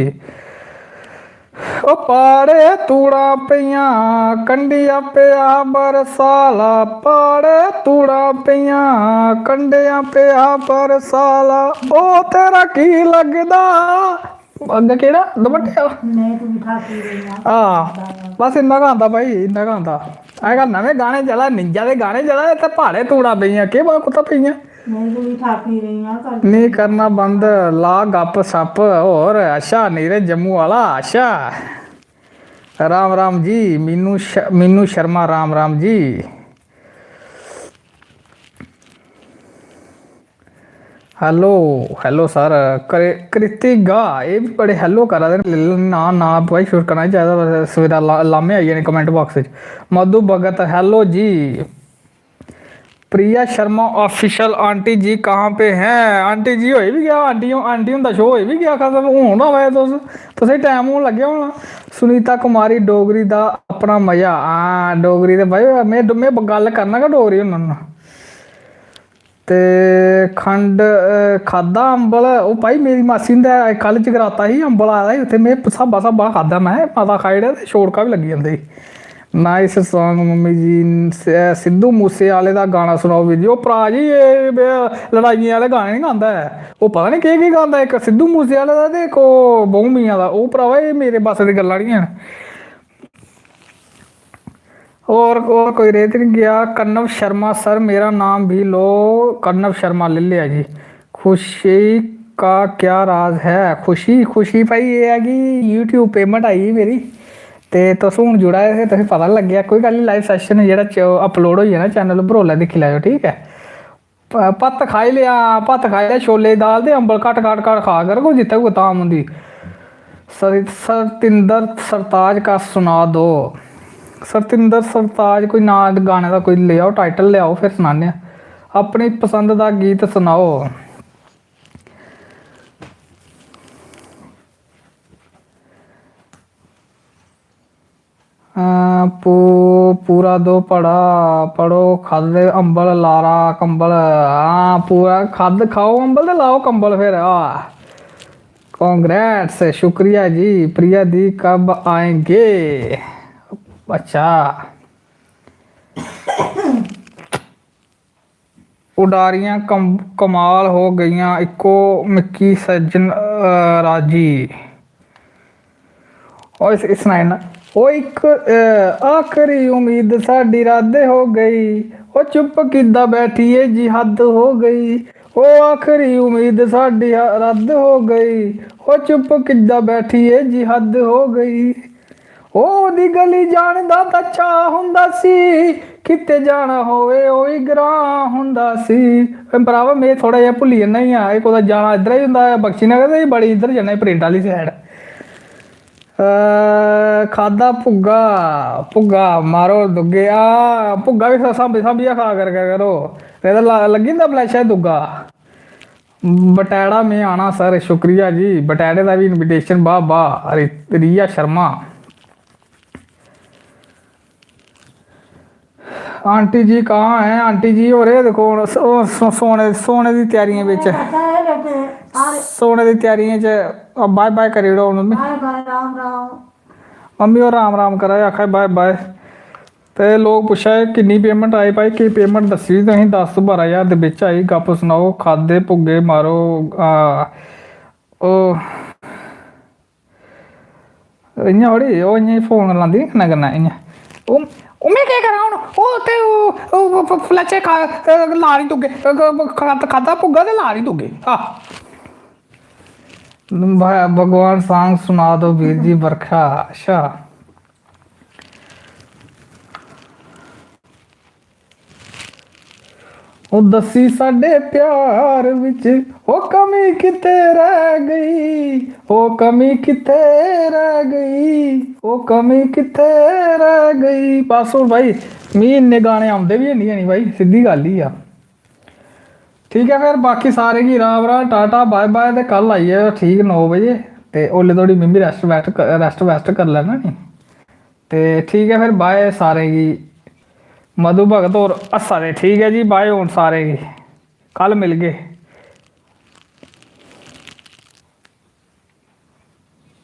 ओ पाड़े तूड़ा पियां कंडिया पिया बरसाला, पाड़े तूड़ा पियां कंडिया पिया बरसाला, ओ तेरा की लगदा अग्गे केड़ा दुपट्टे बस इन्ना गा आंदा भाई, इन्ना गा आंदा। अजकल नमें गाने चला, निंजा दे गाने चला, ते पाड़े तूड़ा पियां केह् पता कुत्थै पियां नहीं करना बंद ला गप सप और। अच्छा नीरज जम्मू वाला, अच्छा Ram Ram ji, Meenu Sharma Ram Ram ji. Hello hello sir Kritika ये भी बड़े हेलो करा दे ना भाई शुरू करना चाहिए सवेरा लामे आई जाने कमेंट बॉक्स। मधु भगत हेलो जी। प्रिया शर्मा ऑफिशियल आंटी जी कहाँ पे हैं? आंटी जी होई भी गया, आंटी हुंदा शो होई भी गया खत्म हून आवे तुसें टाइम होन लग्गेआ होना। सुनीता कुमारी डोगरी दा अपना मजा, हाँ डोगरी दे भाई मैं गल करना गै डोगरी हुन्ना ते खंड खादा अंबल। ओह् भाई मेरी मासी हुंदा कल जगराता ही, अंबल आया ही उत्थे, मैं स्हाबा खादा, मैं मता खाई ओड़ेआ ते शोड़का भी लग्गी जंदे। नाइस सॉन्ग मम्मी जी। सिद्धू मूसे वाले का गाना सुनाओ वीर जी। ओह् भरा जी लड़ाइयें वाले गाने नहीं गांदा है, ओह् पता नहीं केह् गांदा, इक सिद्धू मूसे वाले का ते इक बहु मियां दा। ओह् भरावा एह् मेरे बस दी गल्लां नहीं हैन। और कोई रेत नहीं गया। कन्नव शर्मा सर मेरा नाम भी लो, कन्नव शर्मा ले लिया जी। खुशी का क्या राज है? खुशी भाई ये है कि यूट्यूब पेमेंट आई मेरी ते तुस हूँ जुड़ा है, तुसें पता लग गया। कोई गल नहीं, लाइव सैशन जेह्ड़ा अपलोड होई जाना चैनल उप्पर ओल्लै दिक्खी लैओ ठीक है। भत्त खाई लिया छोले दी दाल ते अम्बल घट्ट खा कर कोई जित्थै कोई धाम होंदी। सतिंदर सरताज का सुना दो। सतिंदर सरताज कोई नाम गाने का कोई ले आओ, टाइटल ले आओ फिर सनाने। अपनी पसंद का गीत सुनाओ। पूरा दो पढ़ो खादे अंबल लारा कंबल। हाँ पूरा खाओ अंबल ते लाओ कंबल फिर। कांग्रेट्स शुक्रिया जी। प्रिया दी कब आएंगे? अच्छा उडारियां कमाल हो गईयां इको मिक्की सज्जन राजी। और सनाए ना वो एक आखिरी उम्मीद साडी रद्द हो गई, वो चुप किदा बैठिए जी हद हो गई। वो आखिरी उम्मीद साडी रद्द हो गई, वो चुप किदा बैठिए जी हद हो गई। ओदी गली जान दा तां चाह हुंदा सी ਕਿਤੇ ਜਾਣਾ ਹੋਵੇ ਉਹੀ ਗਰਾਂ ਹੁੰਦਾ ਸੀ। ਭਰਾਵਾ ਮੈਂ ਥੋੜਾ ਜਿਹਾ ਭੁੱਲੀ ਜਾਂਦਾ ਹੀ ਆ, ਇਹ ਕੋਦਾ ਜਾਣਾ ਇੱਧਰ ਹੀ ਹੁੰਦਾ ਬਖਸ਼ੀ ਨਗਰ ਤੇ ਬੜੀ ਇੱਧਰ ਜਾਣਾ ਪ੍ਰਿੰਟ ਵਾਲੀ ਸਾਈਡ। ਖਾਦਾ ਭੁੱਗਾ ਮਾਰੋ ਦੁੱਗੇ ਆ ਭੁੱਗਾ ਵੀ ਸਾਂਭੀਆ ਖਾ ਕਰੋ ਇਹਦਾ ਲੱਗੀ ਹੁੰਦਾ ਫਲੈਸ਼ਾ ਦੁੱਗਾ। ਬਟੈੜਾ में आना सर, शुक्रिया जी। बटैड़े का भी इनविटेशन वाह रिया शर्मा। आंटी जी कहाँ है? आंटी जी हो रहे देखो सोने की तैयारियां बिच, सोने की तैयारियां च बाय बाय करी ओड़ो मम्मी। मम्मी और राम राम करा आखा बाय बाय। तो लोग पुछा किन्नी पेमेंट आई भाई, की पेमेंट दसी तुसीं 10 ਤੋਂ 12,000 ਦੇ ਵਿੱਚ आई। गप सुनाओ खादे भुग्गे मारो। इ'यां थोड़ी ओह् इ'यां फोन लांदी कन्नै कन्नै इ'यां ओह् मैं केह् करां हुण? ओह् ते फलैचे ला नी तुगे खादा भुग्गा ते ला नी तुगे। भगवान सांग सुना दो वीर जी बरखा। अच्छा ਉਹ ਦਸੀ ਸਾਡੇ ਪਿਆਰ ਵਿੱਚ ਉਹ ਕਮੀ ਕਿਤੇ ਰਹਿ ਗਈ, ਉਹ ਕਮੀ ਕਿਤੇ ਰਹਿ ਗਈ, ਉਹ ਕਮੀ ਕਿਤੇ ਰਹਿ ਗਈ। ਬਸ ਹੁਣ ਭਾਈ ਮੀਂਹ ਇੰਨੇ ਗਾਣੇ ਆਉਂਦੇ ਵੀ ਨਹੀਂ ਭਾਈ, ਸਿੱਧੀ ਗੱਲ ਹੀ ਆ। ठीक है फिर बाकी सारे की Ram Ram tata bye bye. तो कल आइए ठीक 9 बजे तो ओल्ले थोड़ी मिम्मी रेस्ट वेस्ट कर लेना नी। तो ठीक है फिर बाय सारे की। मधु भगत और हस्सा दे ठीक है जी बाय हूँ सारे की, कल मिल गए।